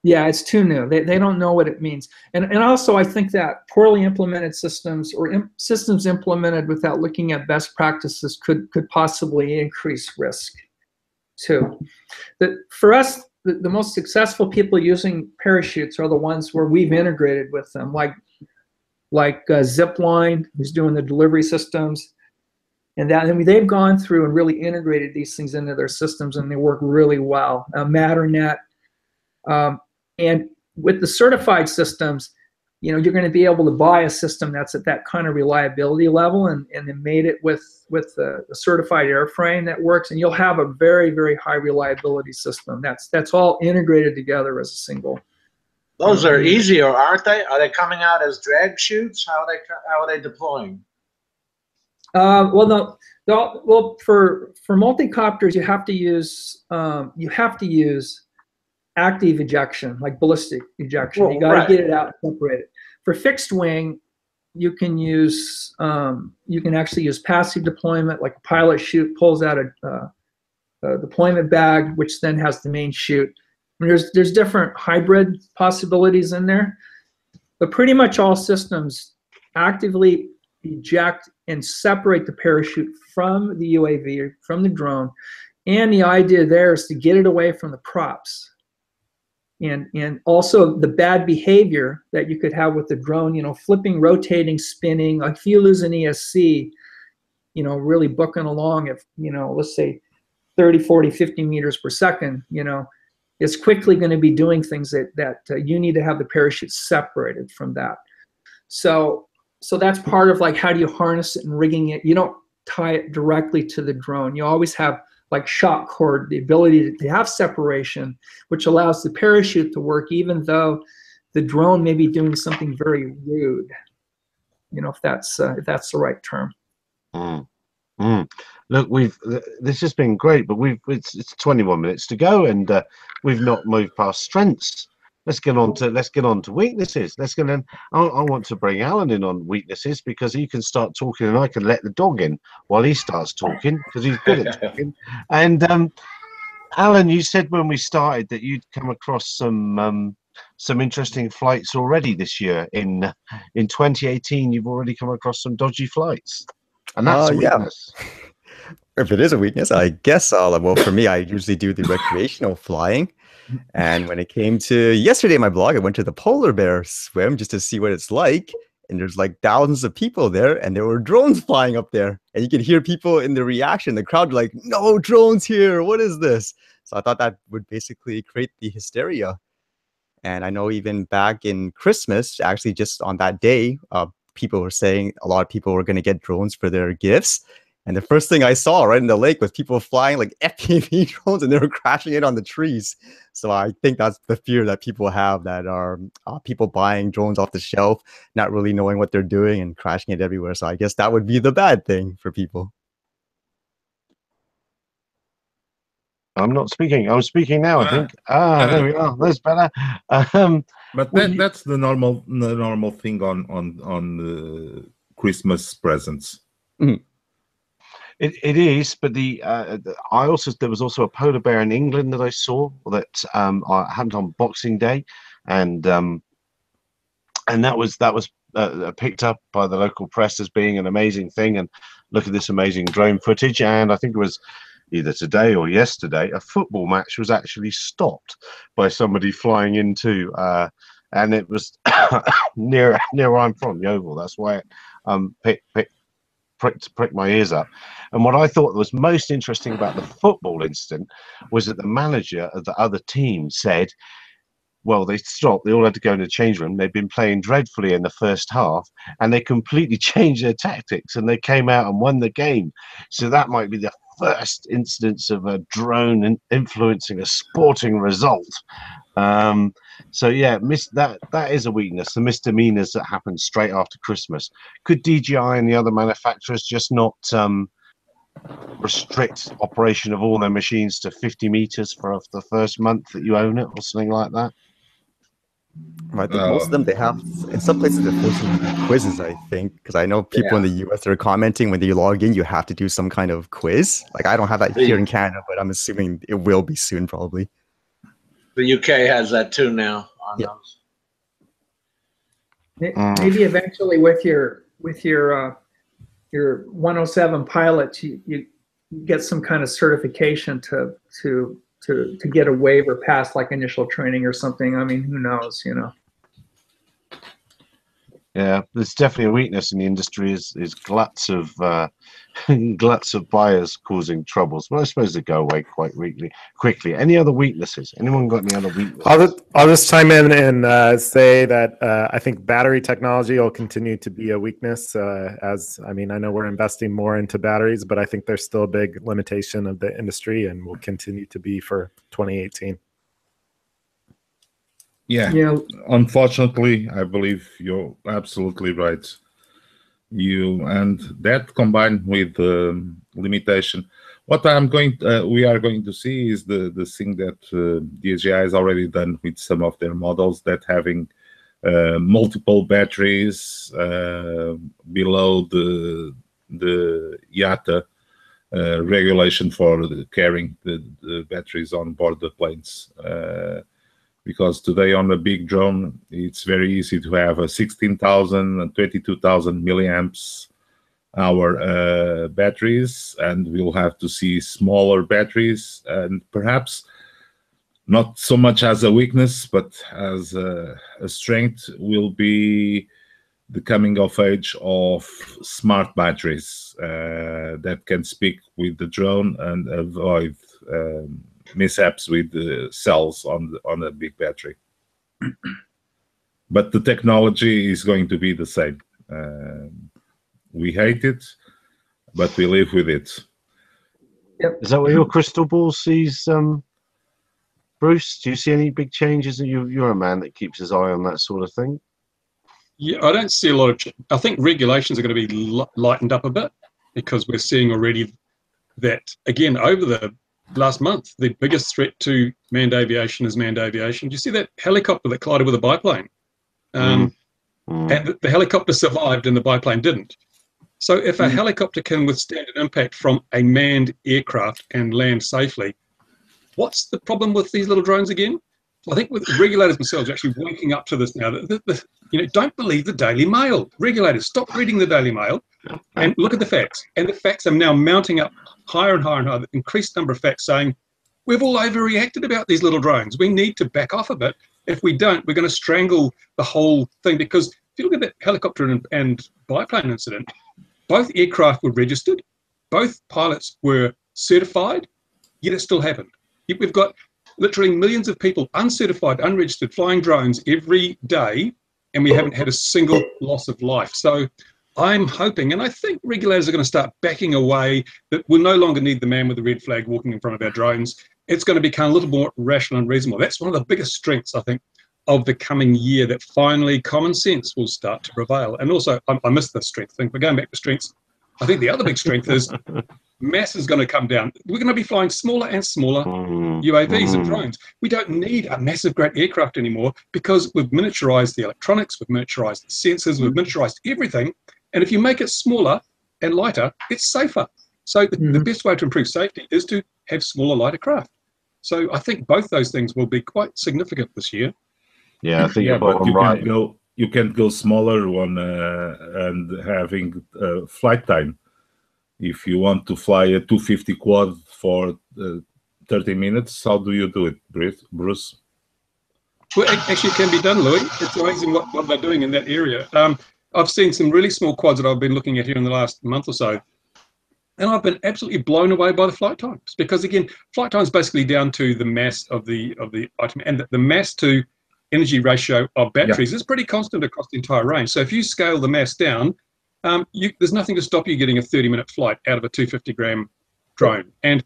Yeah, it's too new. They don't know what it means. And also, I think that poorly implemented systems or systems implemented without looking at best practices could possibly increase risk too. For us, the most successful people using parachutes are the ones where we've integrated with them, like Zipline, who's doing the delivery systems. And they've gone through and really integrated these things into their systems, and they work really well. Matternet. And with the certified systems, you're going to be able to buy a system that's at that kind of reliability level, and then made it with a certified airframe that works, and you'll have a very, very high reliability system. That's all integrated together as a single. Those are easier, aren't they? Are they coming out as drag chutes? How are they deploying? Well, for multi-copters, you have to use active ejection, like ballistic ejection. Well, you got to get it out and separate it. For fixed wing, you can actually use passive deployment, like a pilot chute pulls out a deployment bag, which then has the main chute. I mean, there's different hybrid possibilities in there, but pretty much all systems actively eject and separate the parachute from the UAV or from the drone. And the idea there is to get it away from the props. And also the bad behavior that you could have with the drone, flipping, rotating, spinning. Like if you lose an ESC, really booking along at, let's say 30, 40, 50 meters per second, it's quickly going to be doing things that you need to have the parachute separated from that. So that's part of like, how do you harness it and rigging it? You don't tie it directly to the drone. You always have like shock cord, the ability to have separation, which allows the parachute to work even though the drone may be doing something very rude, if that's the right term. Look, this has been great, but it's 21 minutes to go, and we've not moved past strengths. Let's get on to weaknesses. I want to bring Alan in on weaknesses, because he can start talking and I can let the dog in while he starts talking, because he's good at talking. And Alan, you said when we started that you'd come across some some interesting flights already this year. In 2018, you've already come across some dodgy flights, and that's a Yeah. weakness. If it is a weakness, I guess well, for me, I usually do the recreational flying. And when it came to yesterday, my blog, I went to the polar bear swim just to see what it's like. And there's like thousands of people there, and there were drones flying up there. And you could hear people in the reaction. The crowd like, no drones here. What is this? So I thought that would basically create the hysteria. And I know even back in Christmas, actually just on that day, people were saying a lot of people were going to get drones for their gifts. And the first thing I saw right in the lake was people flying like FPV drones, and they were crashing it on the trees. So I think that's the fear that people have, that are people buying drones off the shelf, not really knowing what they're doing and crashing it everywhere. So I guess that would be the bad thing for people. I'm not speaking. I'm speaking now, I think. There we are. That's better. But that's the normal thing on Christmas presents. Mm. It is, but there was also a polar bear in England that I saw that happened on Boxing Day, and that was picked up by the local press as being an amazing thing. And look at this amazing drone footage. And I think it was either today or yesterday, a football match was actually stopped by somebody flying into, and it was near where I'm from, the Oval. That's why it pricked my ears up. And what I thought was most interesting about the football incident was that the manager of the other team said, well, they stopped. They all had to go in the change room. They'd been playing dreadfully in the first half, and they completely changed their tactics, and they came out and won the game. So that might be the first instance of a drone influencing a sporting result. So yeah, that is a weakness. The misdemeanors that happen straight after Christmas. Could DJI and the other manufacturers just not restrict operation of all their machines to 50 meters for the first month that you own it, or something like that? I think most of them, they have, in some places they're forcing you to do quizzes, I think, because I know people in the US are commenting when you log in, you have to do some kind of quiz. Like, I don't have that here in Canada, but I'm assuming it will be soon, probably. The UK has that too now on those. Maybe eventually with your 107 pilot, you get some kind of certification to get a waiver past like initial training or something. I mean, who knows, you know? Yeah, there's definitely a weakness in the industry is gluts of gluts of buyers causing troubles. Well, I suppose they go away quite quickly. Any other weaknesses? Anyone got any other weaknesses? I'll just chime in and say that I think battery technology will continue to be a weakness. I know we're investing more into batteries, but I think there's still a big limitation of the industry, and will continue to be for 2018. Yeah, unfortunately, I believe you're absolutely right. And that combined with the limitation, what we are going to see is the thing that DJI has already done with some of their models, that having multiple batteries below the IATA regulation for carrying the batteries on board the planes. Because today on a big drone, it's very easy to have a 16,000 and 22,000 milliamps hour batteries, and we'll have to see smaller batteries, and perhaps not so much as a weakness, but as a strength will be the coming of age of smart batteries that can speak with the drone and avoid mishaps with the cells on a big battery. But the technology is going to be the same. We hate it, but we live with it. Yep. Is that what your crystal ball sees, Bruce? Do you see any big changes? You're a man that keeps his eye on that sort of thing. Yeah, I don't see a lot of. I think regulations are going to be lightened up a bit, because we're seeing already that, again, over the last month, the biggest threat to manned aviation is manned aviation. Do you see that helicopter that collided with a biplane? And the helicopter survived and the biplane didn't. So if a helicopter can withstand an impact from a manned aircraft and land safely, what's the problem with these little drones again? I think with regulators themselves are actually waking up to this now. Don't believe the Daily Mail. Regulators, stop reading the Daily Mail and look at the facts. And the facts are now mounting up higher and higher and higher. The increased number of facts saying we've all overreacted about these little drones. We need to back off a bit. If we don't, we're going to strangle the whole thing. Because if you look at that helicopter and biplane incident, both aircraft were registered, both pilots were certified, yet it still happened. We've got literally millions of people, uncertified, unregistered, flying drones every day, and we haven't had a single loss of life. So I'm hoping, and I think regulators are going to start backing away, that we'll no longer need the man with the red flag walking in front of our drones. It's going to become a little more rational and reasonable. That's one of the biggest strengths, I think, of the coming year, that finally common sense will start to prevail. And also, I missed the strength thing, but going back to strengths, I think the other big strength is mass is going to come down. We're going to be flying smaller and smaller UAVs and drones. We don't need a massive, great aircraft anymore, because we've miniaturized the electronics, we've miniaturized the sensors, we've miniaturized everything. And if you make it smaller and lighter, it's safer. So the best way to improve safety is to have smaller, lighter craft. So I think both those things will be quite significant this year. Yeah, I think but you right. can go smaller one and having flight time. If you want to fly a 250 quad for 30 minutes, how do you do it, Bruce? Well, actually, it can be done, Louis. It's amazing what they're doing in that area. I've seen some really small quads that I've been looking at here in the last month or so, and I've been absolutely blown away by the flight times. Because again, flight time is basically down to the mass of the item, and the mass to energy ratio of batteries is pretty constant across the entire range. So if you scale the mass down, there's nothing to stop you getting a 30-minute flight out of a 250-gram drone. And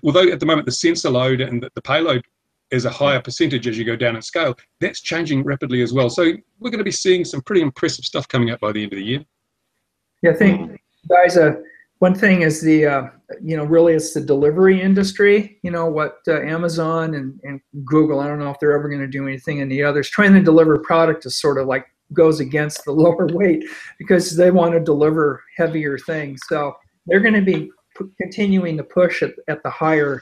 although at the moment the sensor load and the payload is a higher percentage as you go down in scale, that's changing rapidly as well. So we're going to be seeing some pretty impressive stuff coming up by the end of the year. Yeah, I think, guys, one thing is really it's the delivery industry. What Amazon and Google, I don't know if they're ever going to do anything, and the others trying to deliver product is sort of like goes against the lower weight, because they want to deliver heavier things. So they're going to be continuing to push at the higher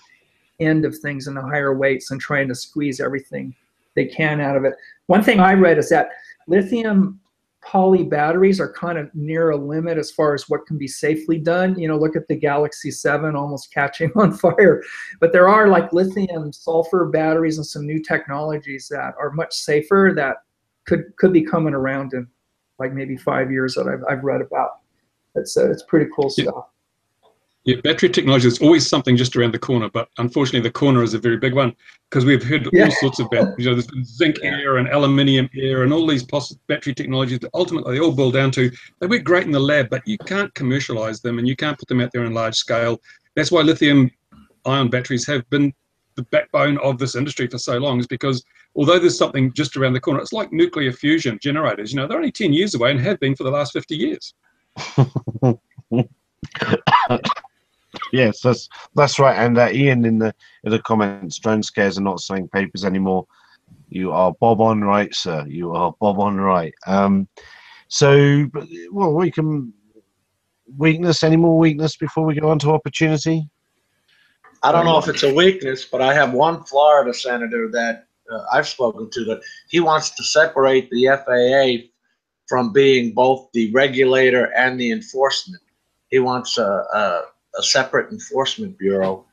end of things and the higher weights and trying to squeeze everything they can out of it. One thing I read is that lithium poly batteries are kind of near a limit as far as what can be safely done. Look at the Galaxy 7 almost catching on fire. But there are like lithium sulfur batteries and some new technologies that are much safer that could be coming around in like maybe 5 years that I've read about. It's pretty cool stuff. Yeah, battery technology is always something just around the corner, but unfortunately the corner is a very big one, because we've heard all sorts of batteries. There's been zinc air and aluminium air and all these battery technologies that ultimately they all boil down to, they work great in the lab, but you can't commercialize them and you can't put them out there on large scale. That's why lithium ion batteries have been the backbone of this industry for so long, is because although there's something just around the corner, it's like nuclear fusion generators. They're only 10 years away and have been for the last 50 years. Yes, that's right. And Ian in the comments, drone scares are not selling papers anymore. You are bob on right, sir. You are bob on right. We can any more weakness before we go on to opportunity? I don't know if it's a weakness, but I have one Florida senator that I've spoken to that he wants to separate the FAA from being both the regulator and the enforcement. He wants a separate enforcement bureau,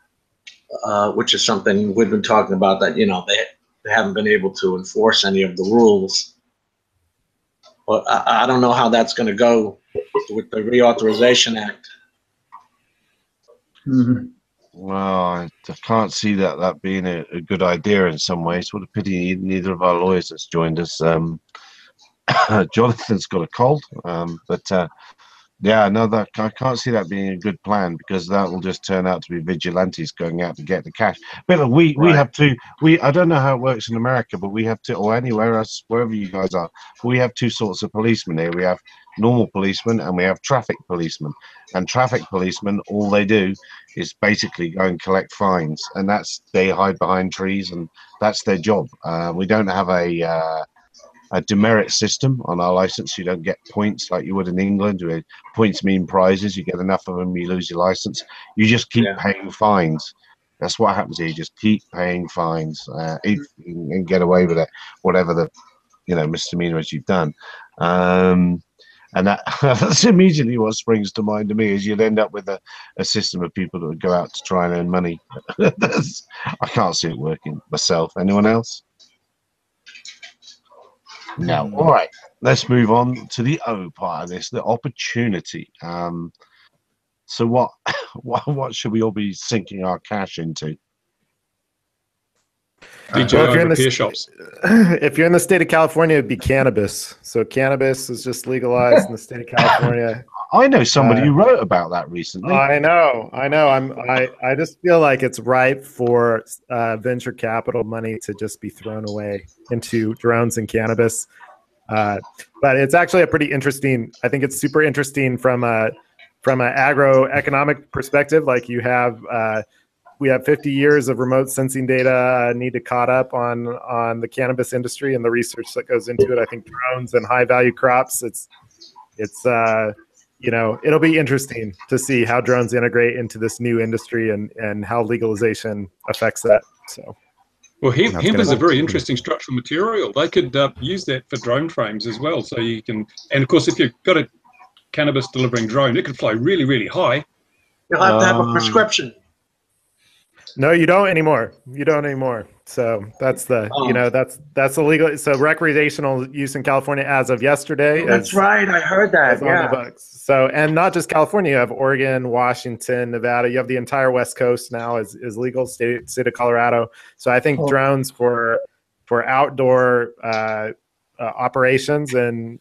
which is something we've been talking about, that they haven't been able to enforce any of the rules. But I don't know how that's going to go with the Reauthorization Act. Well, I can't see that being a good idea in some ways. What a pity neither of our lawyers has joined us. Jonathan's got a cold, I can't see that being a good plan, because that will just turn out to be vigilantes going out to get the cash. But we have to. I don't know how it works in America, but we have to, or anywhere else, wherever you guys are. We have two sorts of policemen here. We have normal policemen and we have traffic policemen. And traffic policemen, all they do is basically go and collect fines, and they hide behind trees, and that's their job. We don't have a demerit system on our license. You don't get points like you would in England, where points mean prizes. You get enough of them, you lose your license. You just keep paying fines. That's what happens here. You just keep paying fines and get away with it, whatever the misdemeanors you've done. And that's immediately what springs to mind to me is you'd end up with a system of people that would go out to try and earn money. I can't see it working myself. Anyone else? No. All right. Let's move on to the O part of this, the opportunity. So what should we all be sinking our cash into? DJI repair shops. If you're in the state of California, it'd be cannabis. So cannabis is just legalized in the state of California. I know somebody who wrote about that recently. I know. I just feel like it's ripe for venture capital money to just be thrown away into drones and cannabis. But it's actually a pretty interesting. I think it's super interesting from an agroeconomic perspective. Like we have 50 years of remote sensing data need to caught up on the cannabis industry and the research that goes into it. I think drones and high value crops. It'll be interesting to see how drones integrate into this new industry and how legalization affects that. So, well, hemp is a very interesting structural material. They could use that for drone frames as well. So you can, and of course, if you've got a cannabis delivering drone, it could fly really, really high. You'll have to have a prescription. No, you don't anymore. So that's that's illegal. So recreational use in California as of yesterday. That's right. I heard that. Yeah. On the books. So, and not just California, you have Oregon, Washington, Nevada. You have the entire West Coast now is legal. State of Colorado. So I think drones for outdoor operations and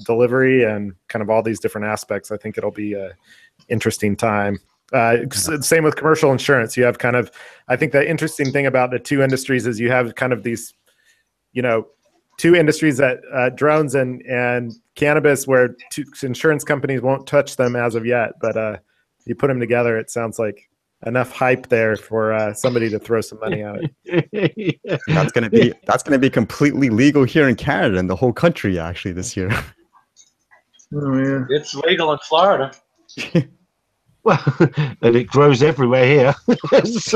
delivery and kind of all these different aspects. I think it'll be a interesting time. Same with commercial insurance. You have kind of, I think the interesting thing about the two industries is you have kind of these, two industries that drones and cannabis where insurance companies won't touch them as of yet. But you put them together, it sounds like enough hype there for somebody to throw some money at it. That's gonna be completely legal here in Canada and the whole country actually this year. Oh yeah, it's legal in Florida. Well, and it grows everywhere here. It's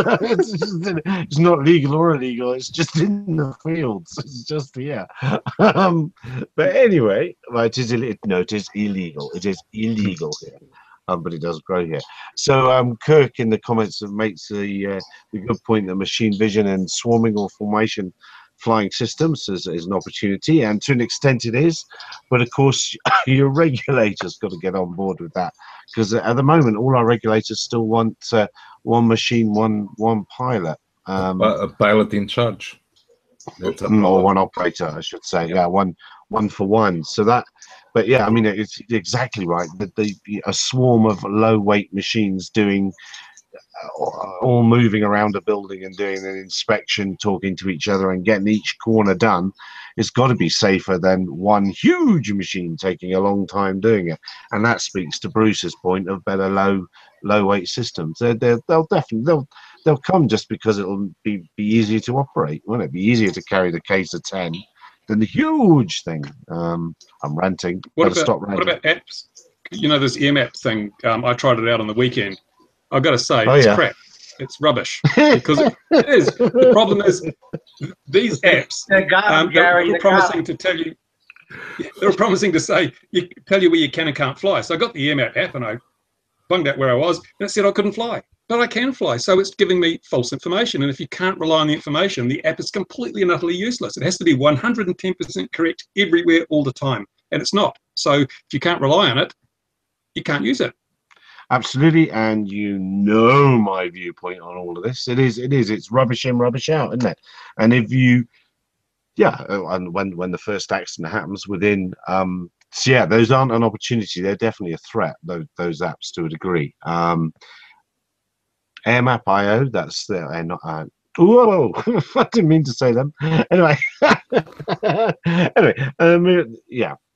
not legal or illegal. It's just in the fields. It's just here. But anyway, well, it is illegal. It is illegal here. But it does grow here. So Kirk in the comments makes the good point that machine vision and swarming or formation flying systems is an opportunity, and to an extent it is, but of course your regulators got to get on board with that, because at the moment all our regulators still want one machine, one pilot, a pilot in charge, or one operator, I should say. Yeah, one for one. So that, but yeah, I mean it's exactly right that a swarm of low weight machines doing all moving around a building and doing an inspection, talking to each other and getting each corner done, it's got to be safer than one huge machine taking a long time doing it. And that speaks to Bruce's point of better low weight systems. They'll definitely come just because it'll be easier to operate. Won't it be easier to carry the case of 10 than the huge thing? I'm ranting. What about apps? This EMAP thing, I tried it out on the weekend. I've got to say, it's crap. It's rubbish. Because it is. The problem is these apps, they're promising to tell you, they're promising to tell you where you can and can't fly. So I got the EMAP app and I bunged out where I was and it said I couldn't fly. But I can fly. So it's giving me false information. And if you can't rely on the information, the app is completely and utterly useless. It has to be 110% correct everywhere all the time. And it's not. So if you can't rely on it, you can't use it. Absolutely, and my viewpoint on all of this. It's rubbish in, rubbish out, isn't it? And if you, and when the first accident happens within, those aren't an opportunity. They're definitely a threat. Those apps to a degree. AirMap.io, that's the whoa! I didn't mean to say them. Anyway,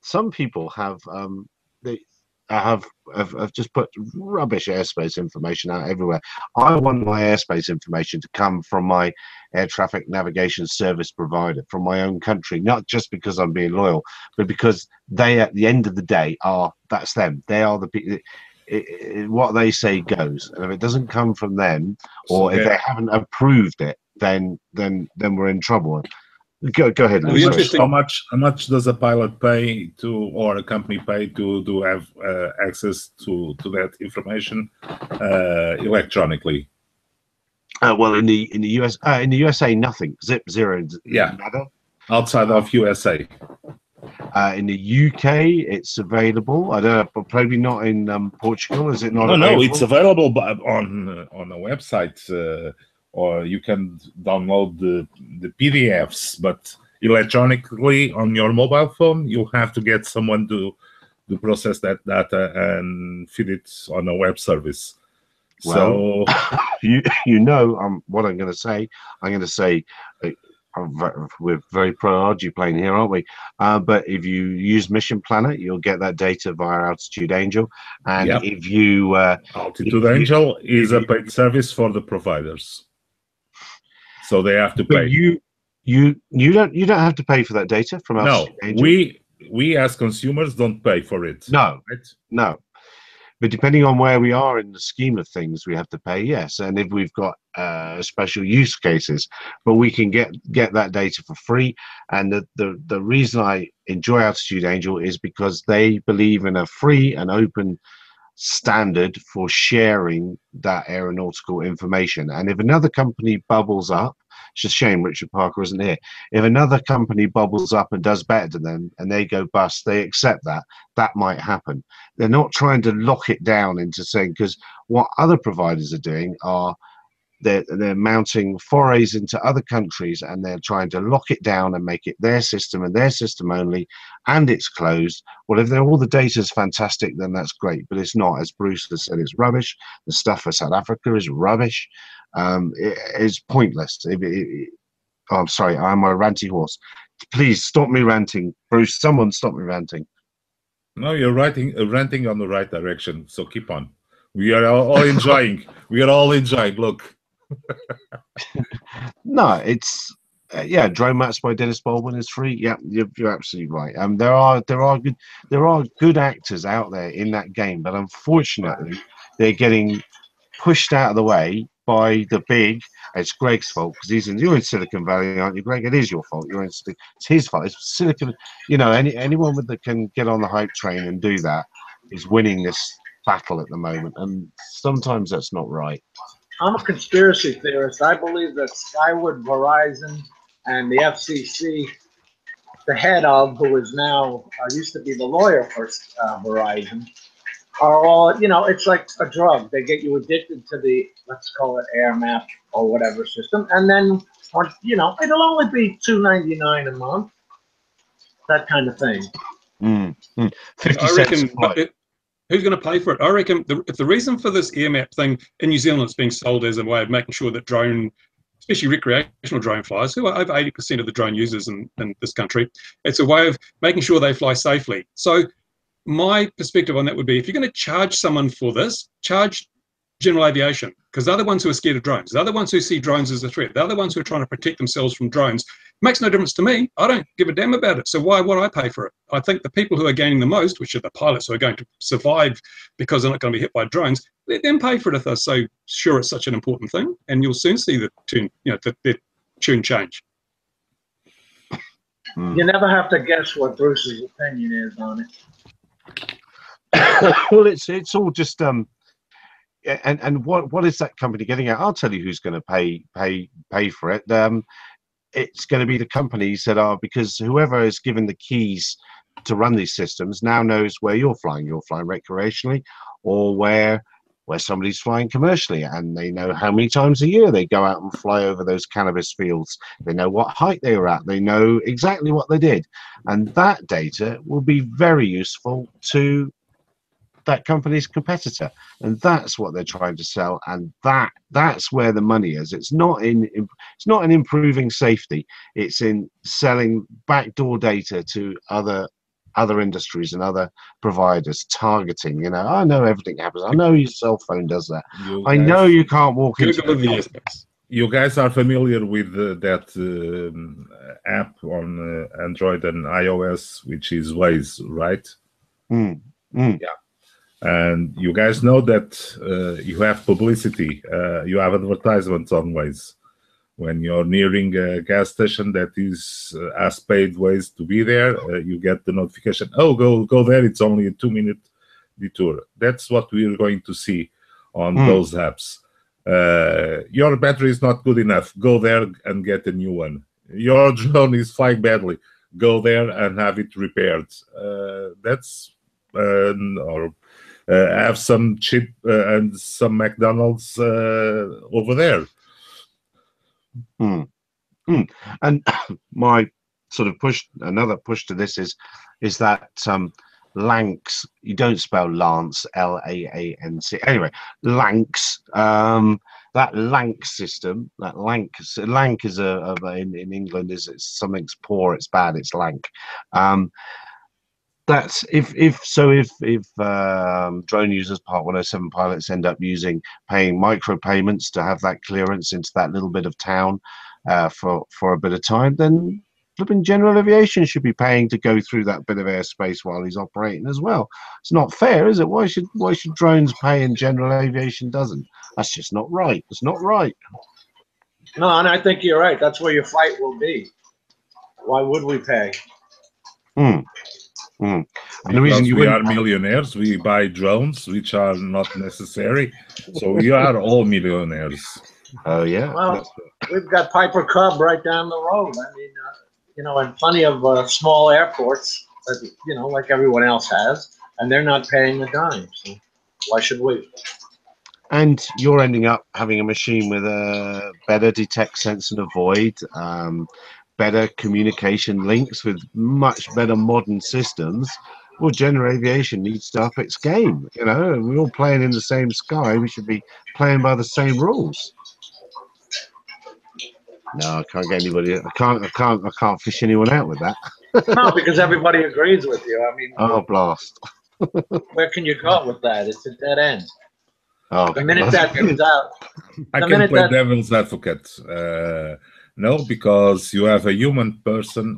some people have have just put rubbish airspace information out everywhere. I want my airspace information to come from my air traffic navigation service provider from my own country, not just because I'm being loyal, but because they, at the end of the day, that's them. They are the people. what they say goes, and if it doesn't come from them, or So if they haven't approved it, then we're in trouble. Go ahead, Well, Louis. the Sorry. interesting- how much does a pilot pay to, or a company pay to have access to that information electronically? Well, in the USA, nothing. Zero. Yeah. Nada. Outside of USA. In the UK, it's available. I don't know, but probably not in Portugal. Is it not? No, it's available on a website, or you can download the PDFs, but electronically on your mobile phone, you have to get someone to process that data and feed it on a web service. Well, So you know what I'm going to say. I'm going to say we're very pro RG-plane here, aren't we? But if you use Mission Planner, you'll get that data via Altitude Angel. And Yep. if you Altitude Angel is a paid service for the providers, so they have to but pay. you don't have to pay for that data from No, Altitude Angel. we as consumers don't pay for it. No, Right? no. But depending on where we are in the scheme of things, we have to pay, yes. And if we've got special use cases, but we can get that data for free. And the reason I enjoy Altitude Angel is because they believe in a free and open standard for sharing that aeronautical information. And if another company bubbles up, it's a shame Richard Parker isn't here. If another company bubbles up and does better than them and they go bust, they accept that might happen. They're not trying to lock it down into saying, because what other providers are doing are they're mounting forays into other countries, and they're trying to lock it down and make it their system and their system only, and it's closed. Well, if all the data is fantastic, then that's great, but it's not. As Bruce has said, it's rubbish. The stuff for South Africa is rubbish. It's pointless. Oh, I'm sorry, I'm a ranty horse. Please stop me ranting, Bruce. Someone stop me ranting. No, you're ranting on the right direction. So keep on. We are all enjoying. We are all enjoying. Look. No, it's drone maps by Dennis Baldwin is free. Yeah, you're absolutely right. There are good actors out there in that game, but unfortunately they're getting pushed out of the way by the big. It's Greg's fault because you're in Silicon Valley, aren't you, Greg? It is your fault. It's his fault. It's Silicon. You know, anyone that can get on the hype train and do that is winning this battle at the moment, and sometimes that's not right. I'm a conspiracy theorist. I believe that Skyward, Verizon, and the FCC, the head of, who is now used to be the lawyer for Verizon, are all, it's like a drug. They get you addicted to the, let's call it air map or whatever system, and then, it'll only be $2.99 a month, that kind of thing. 50 I cents. reckon, who's going to pay for it? I reckon if the reason for this air map thing in New Zealand, it's being sold as a way of making sure that drone, especially recreational drone flyers, who are over 80% of the drone users in this country, it's a way of making sure they fly safely. So my perspective on that would be, if you're going to charge someone for this, charge general aviation, because they're the ones who are scared of drones. They're the ones who see drones as a threat. They're the ones who are trying to protect themselves from drones. It makes no difference to me. I don't give a damn about it. So why would I pay for it? I think the people who are gaining the most, which are the pilots who are going to survive because they're not going to be hit by drones, let them pay for it if they're so sure it's such an important thing. And you'll soon see the tune change. You never have to guess what Bruce's opinion is on it. Well, it's all just and what is that company getting at? I'll tell you who's going to pay for it. It's going to be the companies that are, because whoever is given the keys to run these systems now knows where you're flying. You're flying recreationally, or where somebody's flying commercially, and they know how many times a year they go out and fly over those cannabis fields. They know what height they were at. They know exactly what they did, and that data will be very useful to that company's competitor, and that's what they're trying to sell, and that's where the money is. It's not in improving safety. It's in selling backdoor data to other industries and other providers, targeting. I know everything happens. I know your cell phone does that. I know you can't walk into You guys are familiar with that app on Android and iOS, which is Waze, right? Yeah. And you guys know that you have publicity, you have advertisements on Waze. When you're nearing a gas station that is has paid Waze to be there, you get the notification, oh, go there, it's only a 2-minute detour. That's what we're going to see on those apps. Your battery is not good enough, go there and get a new one. Your drone is flying badly, go there and have it repaired. That's or have some chip and some McDonald's over there. And my sort of another push to this is that Lancs, you don't spell Lance, L-A-A-N-C. Anyway, Lancs, that Lanc system, that Lanc is in England is something's poor, it's bad, it's Lanc. That's if drone users, Part 107 pilots end up paying micro payments to have that clearance into that little bit of town for a bit of time, then flipping general aviation should be paying to go through that bit of airspace while he's operating as well. It's not fair, is it? Why should drones pay and general aviation doesn't? That's just not right. It's not right. No, and I think you're right. That's where your fight will be. Why would we pay? And the reason we are millionaires, we buy drones which are not necessary, so we are all millionaires. Oh yeah. Well, we've got Piper Cub right down the road. I mean, and plenty of small airports, like everyone else has, and they're not paying a dime. So why should we? And you're ending up having a machine with a better detect, sense, and avoid, better communication links with much better modern systems. Well, general aviation needs to up its game, and we're all playing in the same sky. We should be playing by the same rules. No, I can't get anybody. I can't fish anyone out with that. No, because everybody agrees with you. I mean, oh blast! Where can you go with that? It's a dead end. Oh, the minute that comes out, I can play devil's advocate. No, because you have a human person,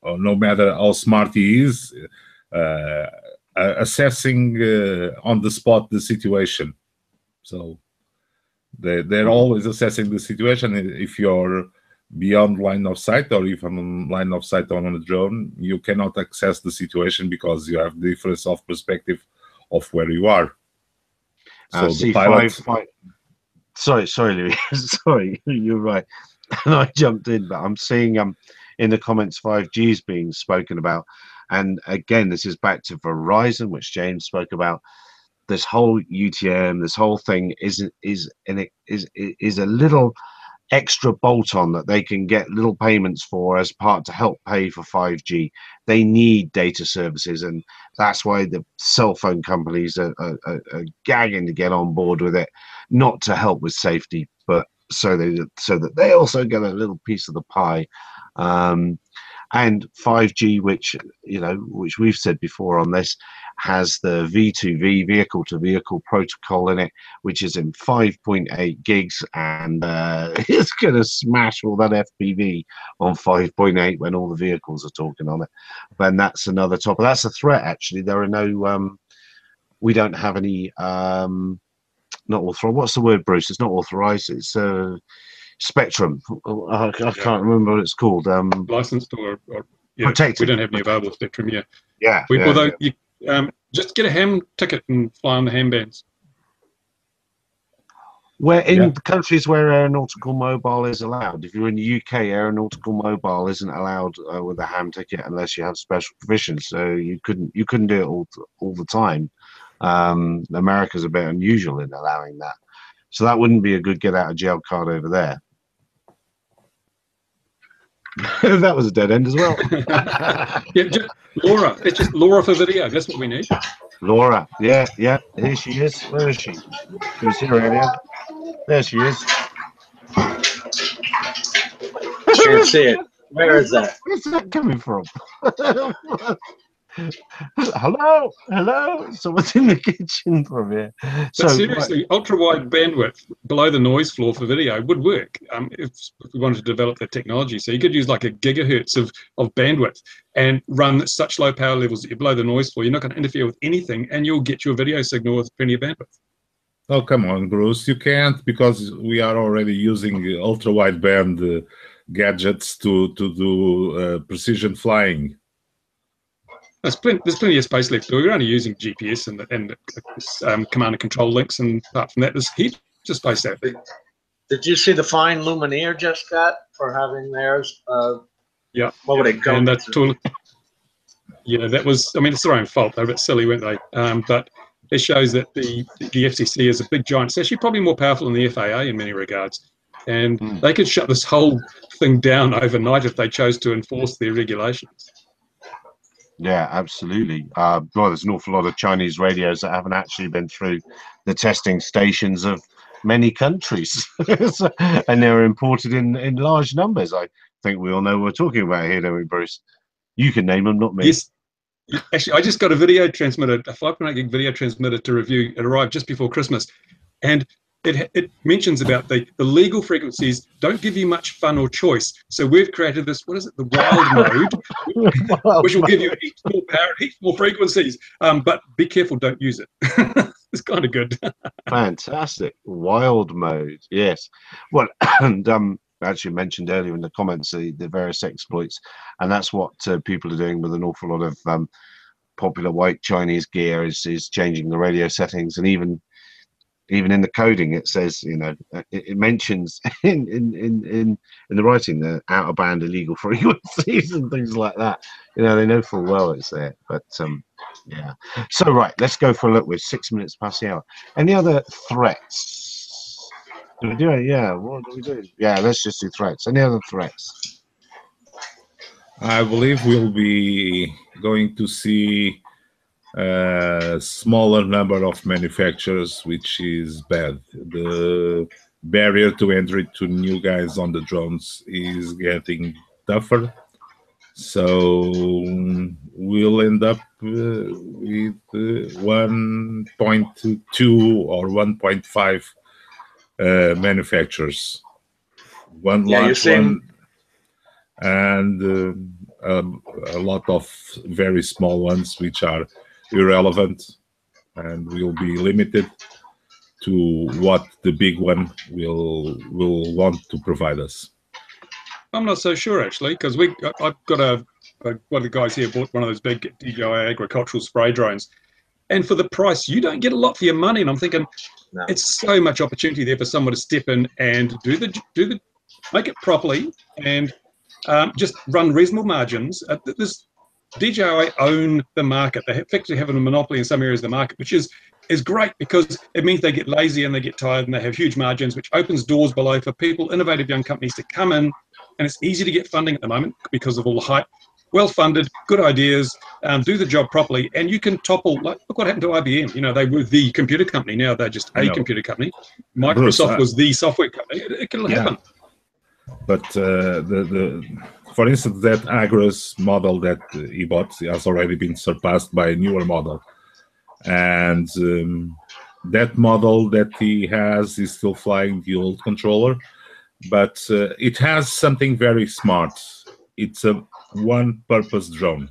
or no matter how smart he is, assessing on the spot the situation. So they're always assessing the situation. If you're beyond line of sight, or if I'm on line of sight on a drone, you cannot access the situation because you have difference of perspective of where you are. So the pilot. Sorry, Louis. Sorry, you're right. And I jumped in, but I'm seeing in the comments 5G is being spoken about, and again, this is back to Verizon, which James spoke about. This whole UTM, this whole thing is a little extra bolt-on that they can get little payments for as part to help pay for 5G. They need data services, and that's why the cell phone companies are gagging to get on board with it, not to help with safety, but so that they also get a little piece of the pie. And 5G, which we've said before on this, has the V2V, vehicle to vehicle protocol in it, which is in 5.8 gigs, and it's going to smash all that FPV on 5.8 when all the vehicles are talking on it. But that's another topic. That's a threat, actually. There are no, we don't have any, not authorized. What's the word, Bruce? It's not authorized. It's Spectrum. I can't remember what it's called. Licensed or protected. We don't have any available Spectrum yet. Yeah. Although you just get a ham ticket and fly on the ham bands. Where in countries where aeronautical mobile is allowed. If you're in the UK, aeronautical mobile isn't allowed with a ham ticket unless you have special provisions. So you couldn't do it all the time. America's a bit unusual in allowing that. So that wouldn't be a good get out of jail card over there. That was a dead end as well. Just Laura. It's just Laura for video. That's what we need. Laura. Yeah. Here she is. Where is she? She was here earlier. There she is. Can't see it. Where is that? Where's that coming from? Hello, hello. Someone's in the kitchen from here. But So seriously, ultra-wide bandwidth below the noise floor for video would work if we wanted to develop that technology. So you could use like a gigahertz of bandwidth and run at such low power levels that you're below the noise floor. You're not going to interfere with anything, and you'll get your video signal with plenty of bandwidth. Oh, come on, Bruce. You can't, because we are already using ultra-wideband gadgets to do precision flying. There's plenty of space left. We're only using GPS and command and control links, and apart from that, there's heaps of space out there. Did you see the fine Lumineer just got for having theirs? Yeah. What were they going and that's yeah, that was, I mean, it's their own fault. They're a bit silly, weren't they? But it shows that the FCC is a big giant. It's actually probably more powerful than the FAA in many regards. And they could shut this whole thing down overnight if they chose to enforce their regulations. yeah, absolutely. Well, there's an awful lot of Chinese radios that haven't actually been through the testing stations of many countries, and they're imported in large numbers. I think we all know what we're talking about here, don't we, Bruce? You can name them, not me. Yes. Actually, I just got a video transmitter, a 5.8 gig video transmitter to review. It arrived just before Christmas. And it mentions about the legal frequencies don't give you much fun or choice. So we've created this, what is it, the wild mode, which will give you heaps more power, heaps more frequencies. But be careful, don't use it. It's kind of good. Fantastic. Wild mode, yes. Well, and actually mentioned earlier in the comments the various exploits, and that's what people are doing with an awful lot of popular white Chinese gear is changing the radio settings, and even in the coding it says, you know, it mentions in the writing the out of band illegal frequencies and things like that. You know, they know full well it's there, but yeah. So right, let's go for a look. We're 6 minutes past the hour. Any other threats? Do we do it? Yeah. What do we do? Yeah, let's just do threats. Any other threats? I believe we'll be going to see a smaller number of manufacturers, which is bad. The barrier to entry to new guys on the drones is getting tougher. So we'll end up with 1.2 or 1.5 manufacturers. One large one and a lot of very small ones which are irrelevant, and will be limited to what the big one will want to provide us. I'm not so sure, actually, because I've got one of the guys here bought one of those big DJI agricultural spray drones, and for the price you don't get a lot for your money. And I'm thinking, no, it's so much opportunity there for someone to step in and make it properly and just run reasonable margins. This DJI own the market. They effectively have a monopoly in some areas of the market, which is great, because it means they get lazy and they get tired and they have huge margins, which opens doors below for people, innovative young companies, to come in. And it's easy to get funding at the moment because of all the hype. Well-funded, good ideas, do the job properly, and you can topple. Like, look what happened to IBM. You know, they were the computer company. Now they're just a computer company. Microsoft was the software company. It can happen. But for instance, that Agros model that he bought has already been surpassed by a newer model, and that model that he has is still flying the old controller, but it has something very smart. It's a one-purpose drone.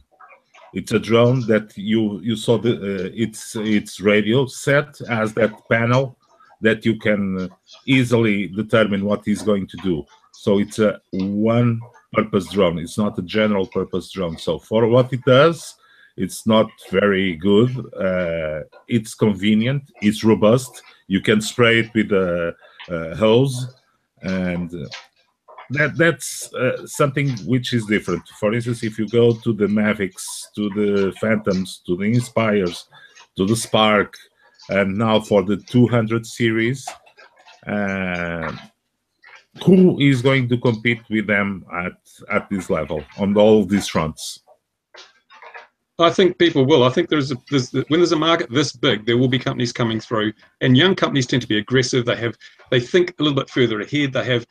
It's a drone that you saw its radio set as that panel that you can easily determine what he's going to do. So it's a one-purpose drone. It's not a general-purpose drone. So for what it does, it's not very good. It's convenient. It's robust. You can spray it with a hose, and that's something which is different. For instance, if you go to the Mavics, to the Phantoms, to the Inspires, to the Spark, and now for the 200 series, who is going to compete with them at this level on all these fronts? I think people will. I think when there's a market this big, there will be companies coming through, and young companies tend to be aggressive. They think a little bit further ahead. They have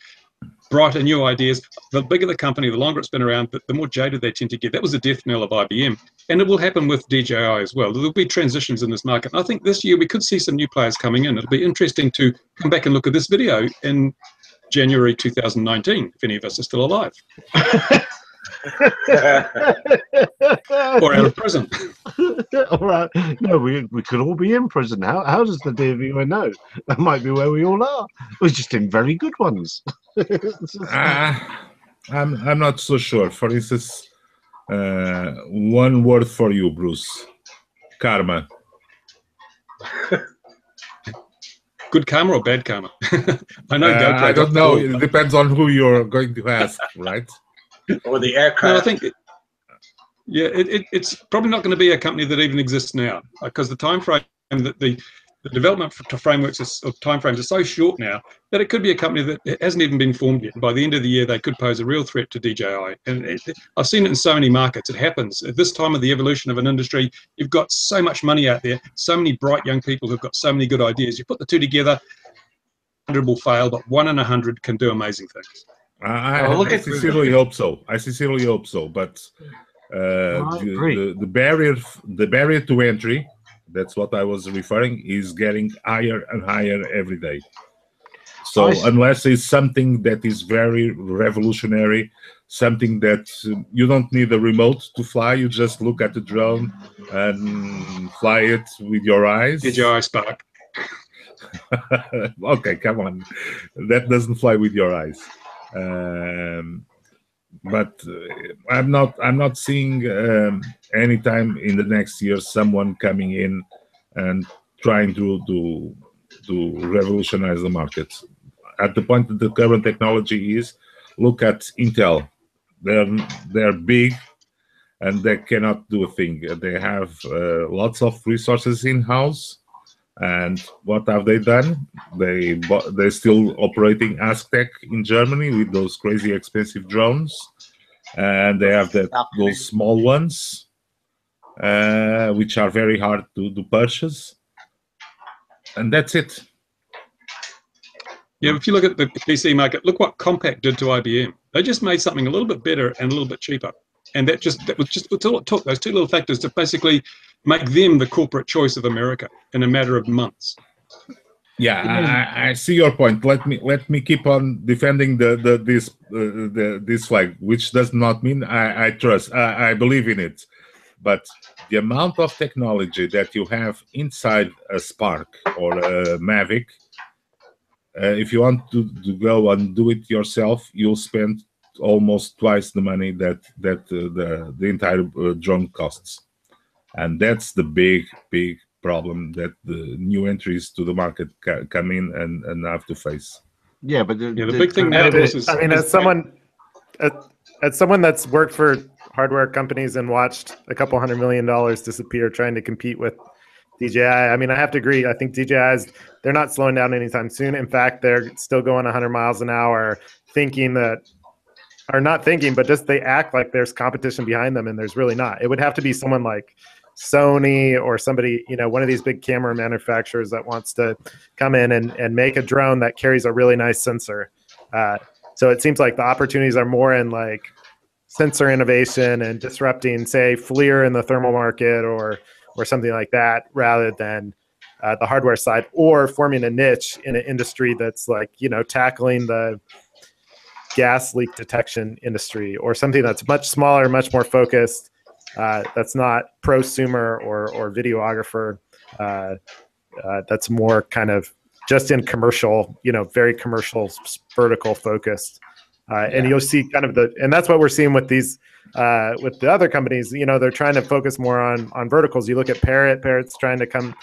brighter, new ideas. The bigger the company, the longer it's been around, the more jaded they tend to get. That was the death knell of IBM. And it will happen with DJI as well. There'll be transitions in this market. And I think this year we could see some new players coming in. It'll be interesting to come back and look at this video in January 2019, if any of us are still alive. Or out of prison. All right. No, we could all be in prison. How does the dear viewer know? That might be where we all are. We're just in very good ones. I'm not so sure. For instance, one word for you, Bruce. Karma. Good karma or bad karma? I know. I don't know. It depends on who you're going to ask, right? Or the aircraft. No, I think, it's probably not going to be a company that even exists now, because the time frame that the development to frameworks or timeframes are so short now that it could be a company that hasn't even been formed yet. And by the end of the year, they could pose a real threat to DJI. And I've seen it in so many markets. It happens at this time of the evolution of an industry. You've got so much money out there, so many bright young people who've got so many good ideas. You put the two together, 100 will fail, but 1 in 100 can do amazing things. I sincerely hope so. I sincerely hope so. But the barrier to entry, that's what I was referring, is getting higher and higher every day. So unless it's something that is very revolutionary, something that you don't need a remote to fly, you just look at the drone and fly it with your eyes. DJI Spark. Okay, come on. That doesn't fly with your eyes. But I'm not seeing anytime in the next year someone coming in and trying to revolutionize the market. At the point that the current technology is, look at Intel. They're big and they cannot do a thing. They have lots of resources in-house. And what have they done? They're still operating Aztec in Germany with those crazy expensive drones, and they have those small ones, which are very hard to purchase, and that's it. Yeah, if you look at the PC market, look what Compaq did to IBM. They just made something a little bit better and a little bit cheaper, and that was just all it took, those two little factors to basically make them the corporate choice of America in a matter of months. Yeah, I see your point. Let me keep on defending this flag, which does not mean I trust. I believe in it, but the amount of technology that you have inside a Spark or a Mavic, if you want to go and do it yourself, you'll spend almost twice the money that the entire drone costs. And that's the big problem that the new entries to the market come in and have to face. Yeah, but the big thing now is, I mean, as someone that's worked for hardware companies and watched a couple $100 million disappear trying to compete with DJI, I mean, I have to agree. I think DJI's, they're not slowing down anytime soon. In fact, they're still going 100 miles an hour, but just they act like there's competition behind them, and there's really not. It would have to be someone like Sony or somebody, one of these big camera manufacturers that wants to come in and make a drone that carries a really nice sensor. So it seems like the opportunities are more in like sensor innovation and disrupting, say, FLIR in the thermal market or something like that, rather than the hardware side, or forming a niche in an industry that's like, tackling the gas leak detection industry, or something that's much smaller, much more focused, that's not prosumer or videographer, that's more kind of just in commercial, very commercial, vertical focused. And you'll see kind of and that's what we're seeing with these, with the other companies, they're trying to focus more on verticals. You look at Parrot's trying to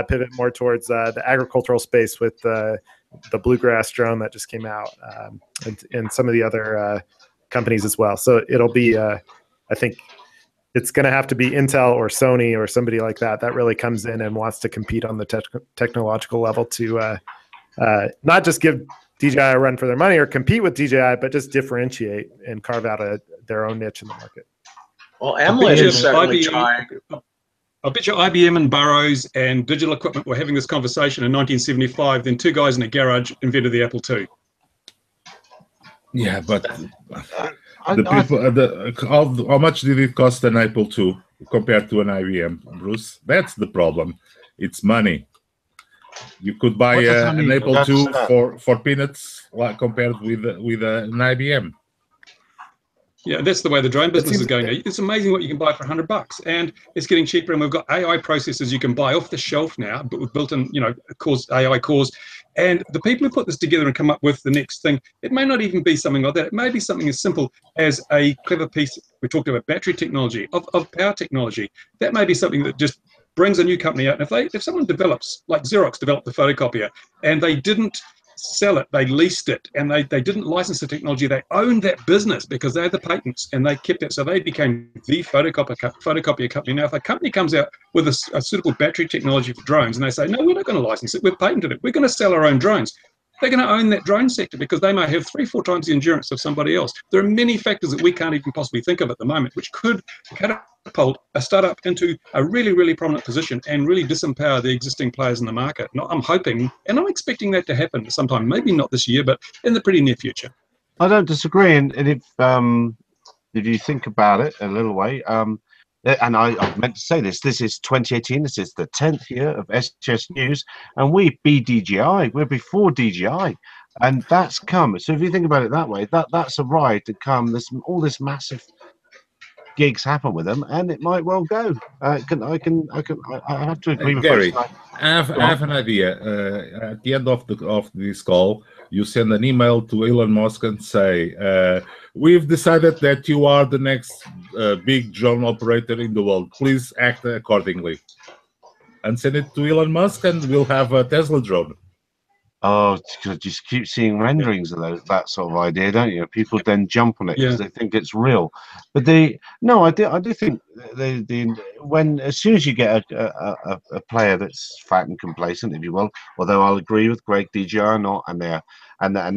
pivot more towards the agricultural space with the bluegrass drone that just came out, and some of the other companies as well. So it'll be, I think it's going to have to be Intel or Sony or somebody like that really comes in and wants to compete on the technological level to not just give DJI a run for their money or compete with DJI, but just differentiate and carve out their own niche in the market. Well, Emily is certainly trying. I bet you IBM and Burroughs and Digital Equipment were having this conversation in 1975, then two guys in a garage invented the Apple II. Yeah, but I, the I people, how much did it cost an Apple II compared to an IBM, Bruce? That's the problem. It's money. You could buy What does that an mean? Apple I II understand. for peanuts, like, compared with an IBM. Yeah, that's the way the drone business is seems- going. It's amazing what you can buy for $100, and it's getting cheaper. And we've got AI processors you can buy off the shelf now, but with built-in, AI cores. And the people who put this together and come up with the next thing, it may not even be something like that. It may be something as simple as a clever piece. We talked about battery technology, of power technology. That may be something that just brings a new company out. And if someone develops, like Xerox developed the photocopier, and they didn't sell it, they leased it, and they didn't license the technology, they owned that business because they had the patents and they kept it, so they became the photocopier company. Now if a company comes out with a suitable battery technology for drones and they say, no, we're not going to license it, we've patented it, we're going to sell our own drones, they're going to own that drone sector because they may have 3-4 times the endurance of somebody else. There are many factors that we can't even possibly think of at the moment which could catapult a startup into a really, really prominent position and really disempower the existing players in the market. And I'm hoping, and I'm expecting that to happen sometime, maybe not this year, but in the pretty near future. I don't disagree, and if you think about it a little way, and I meant to say this is 2018. This is the 10th year of SGS News, and we beat DJI. We're before DJI, and that's come. So if you think about it that way, that's a ride to come. All this massive gigs happen with them, and it might well go. I have to agree with Gary, Bruce. I have an idea. At the end of this call, you send an email to Elon Musk and say, we've decided that you are the next big drone operator in the world. Please act accordingly. And send it to Elon Musk, and we'll have a Tesla drone. Oh, you just keep seeing renderings of that sort of idea, don't you? People then jump on it because they think it's real. But I do think when as soon as you get a player that's fat and complacent, if you will, although I'll agree with Greg, DJI or not, and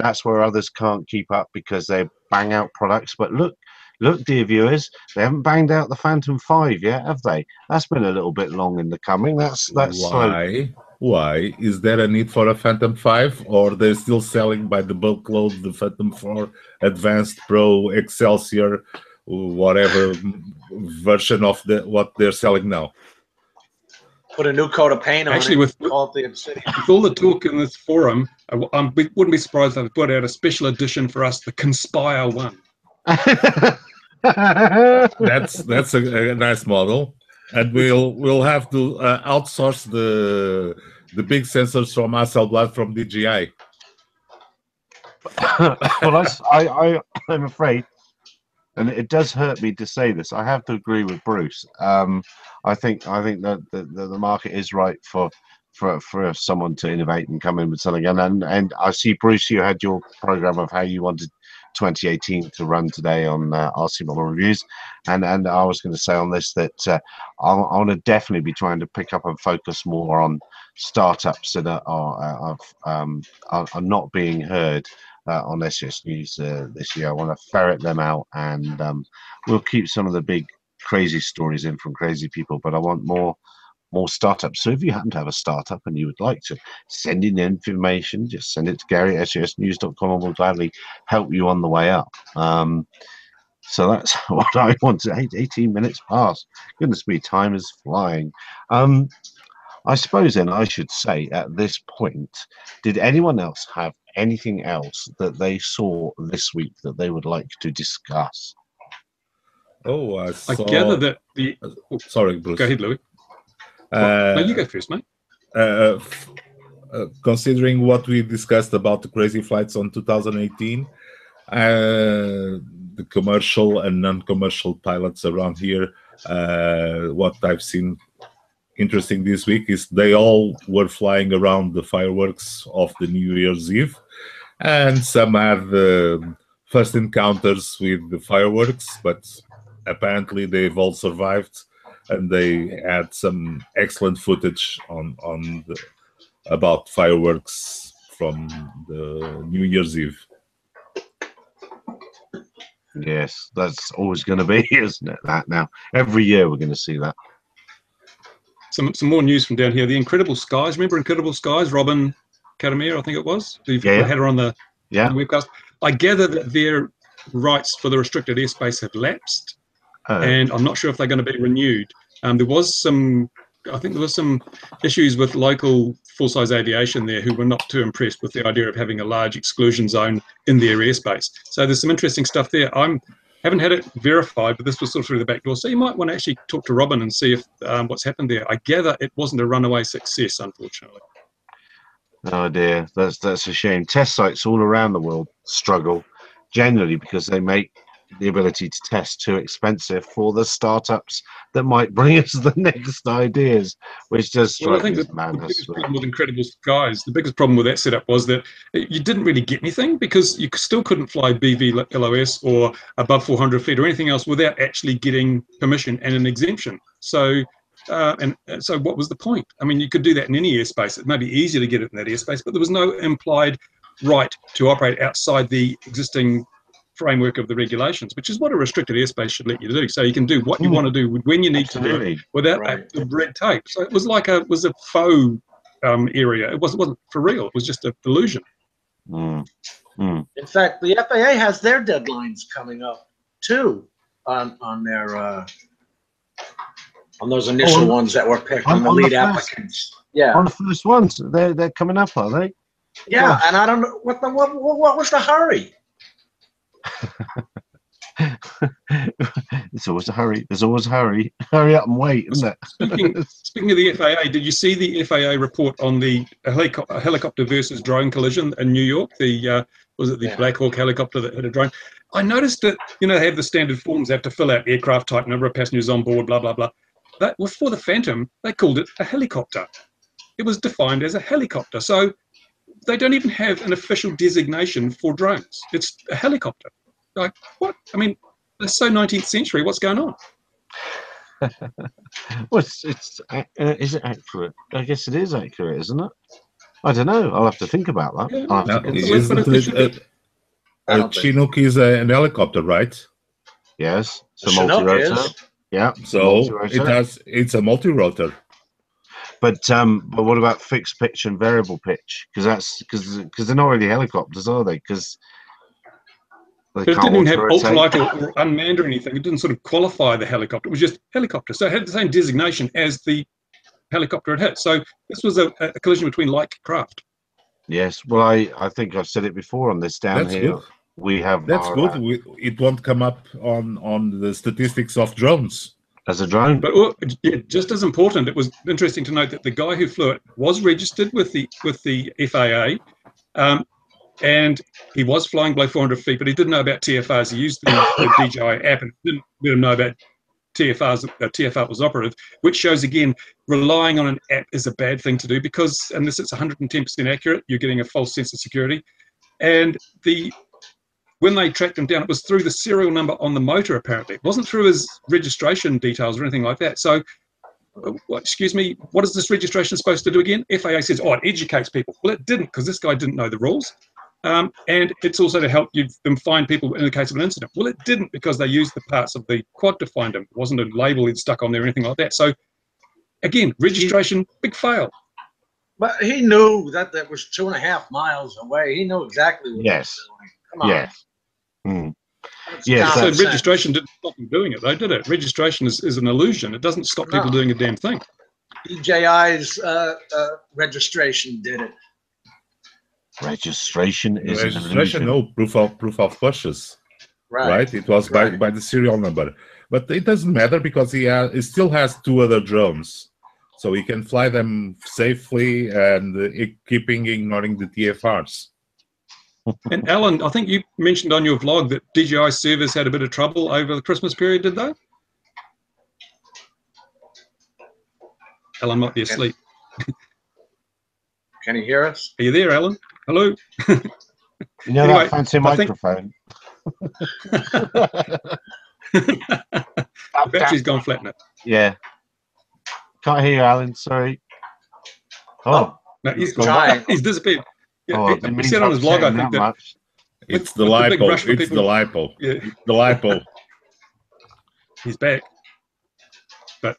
that's where others can't keep up because they bang out products. But look, dear viewers, they haven't banged out the Phantom 5 yet, have they? That's been a little bit long in the coming. That's slow. Why? Is there a need for a Phantom 5, or they're still selling by the bulk load the Phantom 4 Advanced Pro Excelsior, whatever version of what they're selling now? Put a new coat of paint on Actually, it. Call it the Obsidian. With all the talk in this forum, I wouldn't be surprised if they put out a special edition for us, the Conspire one. That's a nice model. And we'll have to outsource the big sensors from Hasselblad from DJI. Well, I'm afraid, and it does hurt me to say this, I have to agree with Bruce. I think that the market is right for someone to innovate and come in with something. And I see, Bruce, you had your program of how you wanted 2018 to run today on RC Model Reviews, and I was going to say on this that I want to definitely be trying to pick up and focus more on startups that are not being heard on SGS News this year. I want to ferret them out, and we'll keep some of the big crazy stories in from crazy people, but I want more startups. So if you happen to have a startup and you would like to send in information, just send it to Gary at sgsnews.com, and we'll gladly help you on the way up. So that's what I wanted. 18 minutes past. Goodness me, time is flying. I suppose then I should say at this point, did anyone else have anything else that they saw this week that they would like to discuss? Oh, I gather that sorry, Bruce. Go ahead, Louis. No, you go first, mate. Considering what we discussed about the crazy flights on 2018, the commercial and non-commercial pilots around here, what I've seen interesting this week is they all were flying around the fireworks of the New Year's Eve, and some had first encounters with the fireworks, but apparently they've all survived, and they had some excellent footage about fireworks from the New Year's Eve. Yes, that's always going to be, isn't it? That now every year we're going to see that. Some more news from down here. The Incredible Skies. Remember Incredible Skies? Robin Catamere, I think it was. Who had her on the webcast. I gather that their rights for the restricted airspace have lapsed, and I'm not sure if they're going to be renewed. There was some, I think there was some issues with local full-size aviation there who were not too impressed with the idea of having a large exclusion zone in their airspace. So there's some interesting stuff there. Haven't had it verified, but this was sort of through the back door. So you might want to actually talk to Robin and see if what's happened there. I gather it wasn't a runaway success, unfortunately. Oh dear, that's a shame. Test sites all around the world struggle generally because they make the ability to test too expensive for the startups that might bring us the next ideas, which does strike me as madness. The biggest problem with Incredible Skies, the biggest problem with that setup was that you didn't really get anything because you still couldn't fly BVLOS or above 400 feet or anything else without actually getting permission and an exemption. So, so what was the point? I mean, you could do that in any airspace. It may be easier to get it in that airspace, but there was no implied right to operate outside the existing framework of the regulations, which is what a restricted airspace should let you do. So you can do what you want to do when you need to do it without the red tape. So it was like a faux area. It wasn't for real. It was just a delusion. In fact, the FAA has their deadlines coming up too on their on those initial ones that were picked on the lead applicants. Yeah, on the first ones, they're coming up, are they? Yeah, and I don't know what was the hurry. It's always a hurry. There's always a hurry. Hurry up and wait, isn't it? Speaking of the FAA, did you see the FAA report on the helicopter versus drone collision in New York? Was it the Black Hawk helicopter that hit a drone? I noticed that, you know, they have the standard forms. They have to fill out aircraft type, number of passengers on board, blah, blah, blah. That was for the Phantom. They called it a helicopter. It was defined as a helicopter. So they don't even have an official designation for drones. It's a helicopter. Like, what? I mean, they're so 19th century. What's going on? Well, is it accurate? I guess it is accurate, isn't it? I don't know. I'll have to think about that. A Chinook is an helicopter, right? Yes, it's a multi-rotor. Yeah. So it's a multi-rotor. But what about fixed pitch and variable pitch? Because they're not really helicopters, are they? Because it didn't even have ultralight or unmanned or anything. It didn't sort of qualify the helicopter. It was just helicopter. So it had the same designation as the helicopter it hit. So this was a collision between like craft. Yes. Well, I think I've said it before on this down here. Good. We have. That's good. It won't come up on the statistics of drones. As a drone. But just as important, it was interesting to note that the guy who flew it was registered with the FAA. And he was flying below 400 feet, but he didn't know about TFRs. He used the DJI app and didn't let him know about TFRs. TFR was operative, which shows, again, relying on an app is a bad thing to do because unless it's 110% accurate, you're getting a false sense of security. And when they tracked him down, it was through the serial number on the motor, apparently. It wasn't through his registration details or anything like that. So, excuse me, what is this registration supposed to do again? FAA says, it educates people. Well, it didn't because this guy didn't know the rules. And it's also to help them find people in the case of an incident. Well, it didn't because they used the parts of the quad to find them. It wasn't a label he'd stuck on there or anything like that. So, again, registration, big fail. But he knew that was 2.5 miles away. He knew exactly what he was doing. Come on. Yes. Yes. So registration didn't stop him doing it, though, did it? Registration is an illusion. It doesn't stop people doing a damn thing. DJI's registration did it. Registration is an illusion. No, proof of purchase. Right. It was by the serial number, but it doesn't matter because he still has 2 other drones, so he can fly them safely and keeping ignoring the TFRs. And Alan, I think you mentioned on your vlog that DJI servers had a bit of trouble over the Christmas period, did they? Alan might be asleep. Can you hear us? Are you there, Alan? Hello? You know anyway, that fancy microphone? The battery's gone flat now. Yeah. Can't hear you, Alan. Sorry. Oh. No, he's disappeared. Yeah, he said on his vlog, I think that it's the lipo. It's the lipo. Yeah. The lipo. He's back, but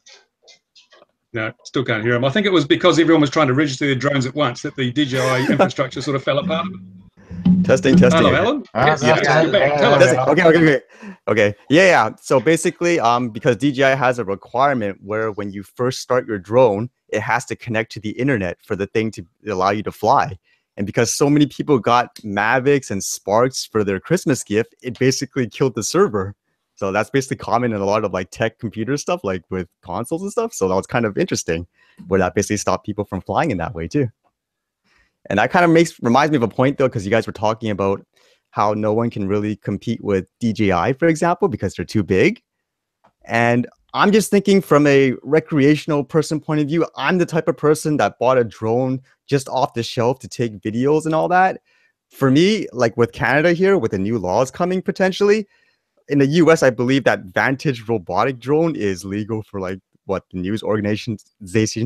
no, still can't hear him. I think it was because everyone was trying to register their drones at once that the DJI infrastructure sort of fell apart. Testing. Hello, Alan. Yes, Yeah, yeah, you're back. yeah. Tell us. Testing. Okay. Yeah. So basically, because DJI has a requirement where when you first start your drone, it has to connect to the internet for the thing to allow you to fly. And because so many people got Mavics and Sparks for their Christmas gift, it basically killed the server. So that's basically common in a lot of like tech computer stuff, like with consoles and stuff. So that was kind of interesting, where that basically stopped people from flying in that way too. And that kind of reminds me of a point though, because you guys were talking about how no one can really compete with DJI, for example, because they're too big. And I'm just thinking from a recreational person point of view, I'm the type of person that bought a drone just off the shelf to take videos and all that. For me, like with Canada here, with the new laws coming potentially, in the US, I believe that Vantage robotic drone is legal for like what the news organization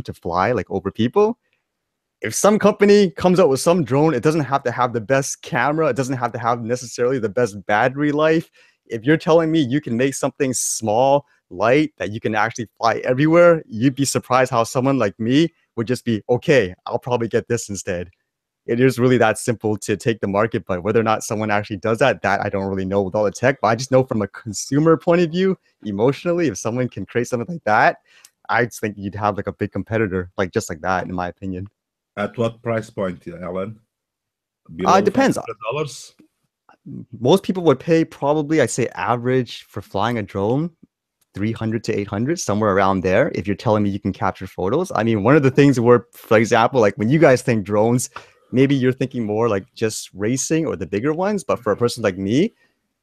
to fly like over people. If some company comes out with some drone, it doesn't have to have the best camera. It doesn't have to have necessarily the best battery life. If you're telling me you can make something small, light, that you can actually fly everywhere, you'd be surprised how someone like me would just be, okay, I'll probably get this instead. It is really that simple to take the market, but whether or not someone actually does that I don't really know with all the tech, but I just know from a consumer point of view, emotionally, if someone can create something like that, I just think you'd have like a big competitor, like just like that, in my opinion. At what price point, Alan? It depends. $500? Most people would pay probably, I'd say average for flying a drone, 300 to 800, somewhere around there. If you're telling me you can capture photos, I mean, one of the things where, for example, like when you guys think drones, maybe you're thinking more like just racing or the bigger ones. But for a person like me,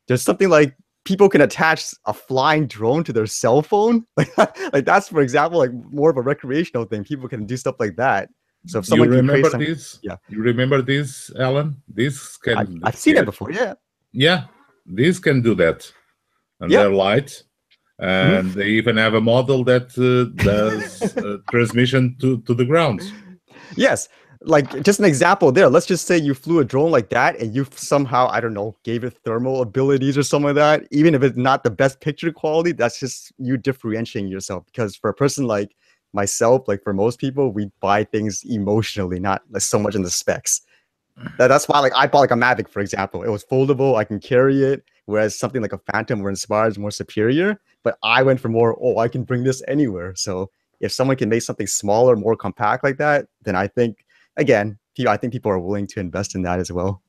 there's something like people can attach a flying drone to their cell phone. Like that's, for example, like more of a recreational thing. People can do stuff like that. So if someone can create some, yeah, you remember this, Alan? This can. I've seen it before. Yeah. Yeah, these can do that, and they're light, and they even have a model that does transmission to the ground. Yes. Like just an example there. Let's just say you flew a drone like that and you somehow, I don't know, gave it thermal abilities or something like that. Even if it's not the best picture quality, that's just you differentiating yourself. Because for a person like myself, like for most people, we buy things emotionally, not so much in the specs. That's why like I bought like a Mavic, for example. It was foldable, I can carry it, whereas something like a Phantom or Inspire is more superior. But I went for more, I can bring this anywhere. So if someone can make something smaller, more compact like that, then I think, again, I think people are willing to invest in that as well.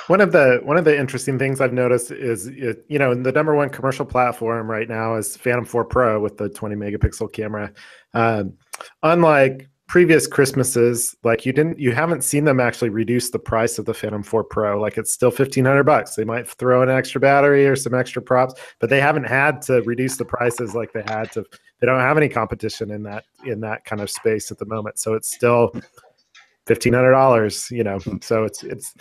One of the interesting things I've noticed is, the #1 commercial platform right now is Phantom 4 Pro with the 20 megapixel camera. Unlike previous Christmases, like you haven't seen them actually reduce the price of the Phantom 4 Pro. Like it's still $1,500. They might throw in an extra battery or some extra props, but they haven't had to reduce the prices like they had to. They don't have any competition in that kind of space at the moment. So it's still $1,500, so it's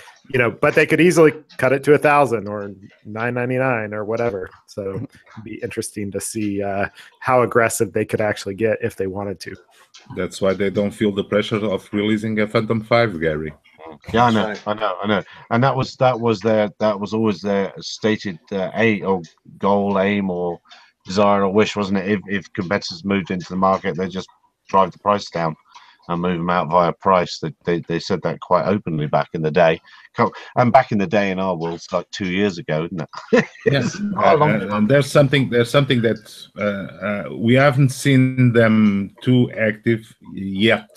but they could easily cut it to $1,000 or $999 or whatever. So it'd be interesting to see how aggressive they could actually get if they wanted to. That's why they don't feel the pressure of releasing a Phantom 5, Gary. Yeah, I know, and that was always their stated goal, aim, or desire or wish, wasn't it? If competitors moved into the market, they just drive the price down and move them out via price. They said that quite openly back in the day, and back in the day in our world, it's like 2 years ago, isn't it? Yes, and there's something that we haven't seen them too active yet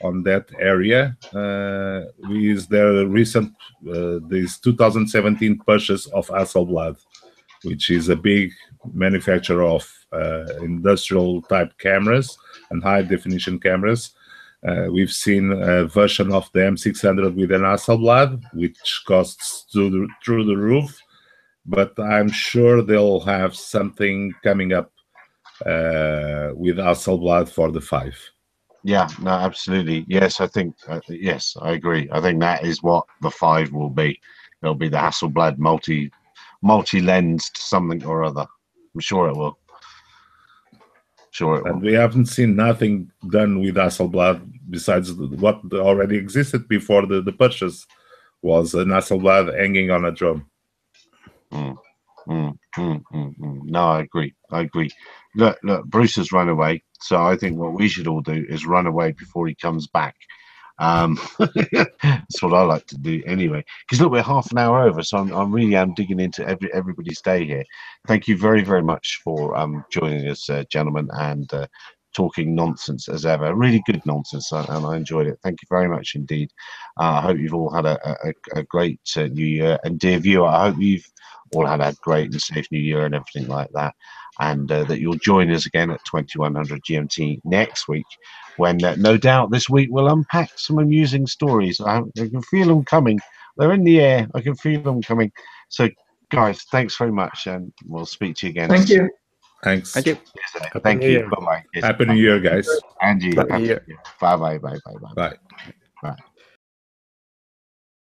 on that area. Is their recent this 2017 purchase of Hasselblad, which is a big manufacturer of industrial type cameras and high definition cameras. We've seen a version of the M600 with an Hasselblad, which costs through the roof, but I'm sure they'll have something coming up with Hasselblad for the 5. Yeah, no, absolutely. Yes, I think, yes, I agree. I think that is what the 5 will be. It'll be the Hasselblad multi-lensed something or other. I'm sure it will. And we haven't seen nothing done with Hasselblad besides what already existed before the purchase was an Hasselblad hanging on a drum. No, I agree. Look, Bruce has run away, so I think what we should all do is run away before he comes back. That's what I like to do anyway. Because look, we're half an hour over, so I'm really digging into everybody's day here. Thank you very, very much for joining us, gentlemen, and talking nonsense as ever. Really good nonsense, and I enjoyed it. Thank you very much indeed. I hope you've all had a great new year. And dear viewer, I hope you've all had a great and safe new year and everything like that. And that you'll join us again at 2100 GMT next week, when no doubt this week we'll unpack some amusing stories. I can feel them coming. They're in the air. I can feel them coming. So, guys, thanks very much, and we'll speak to you again. Thank you. Thanks. Thank you. Thank you. Bye-bye. Happy New Year, guys. And you. Happy New Year. Bye-bye. Bye-bye. Bye. Bye.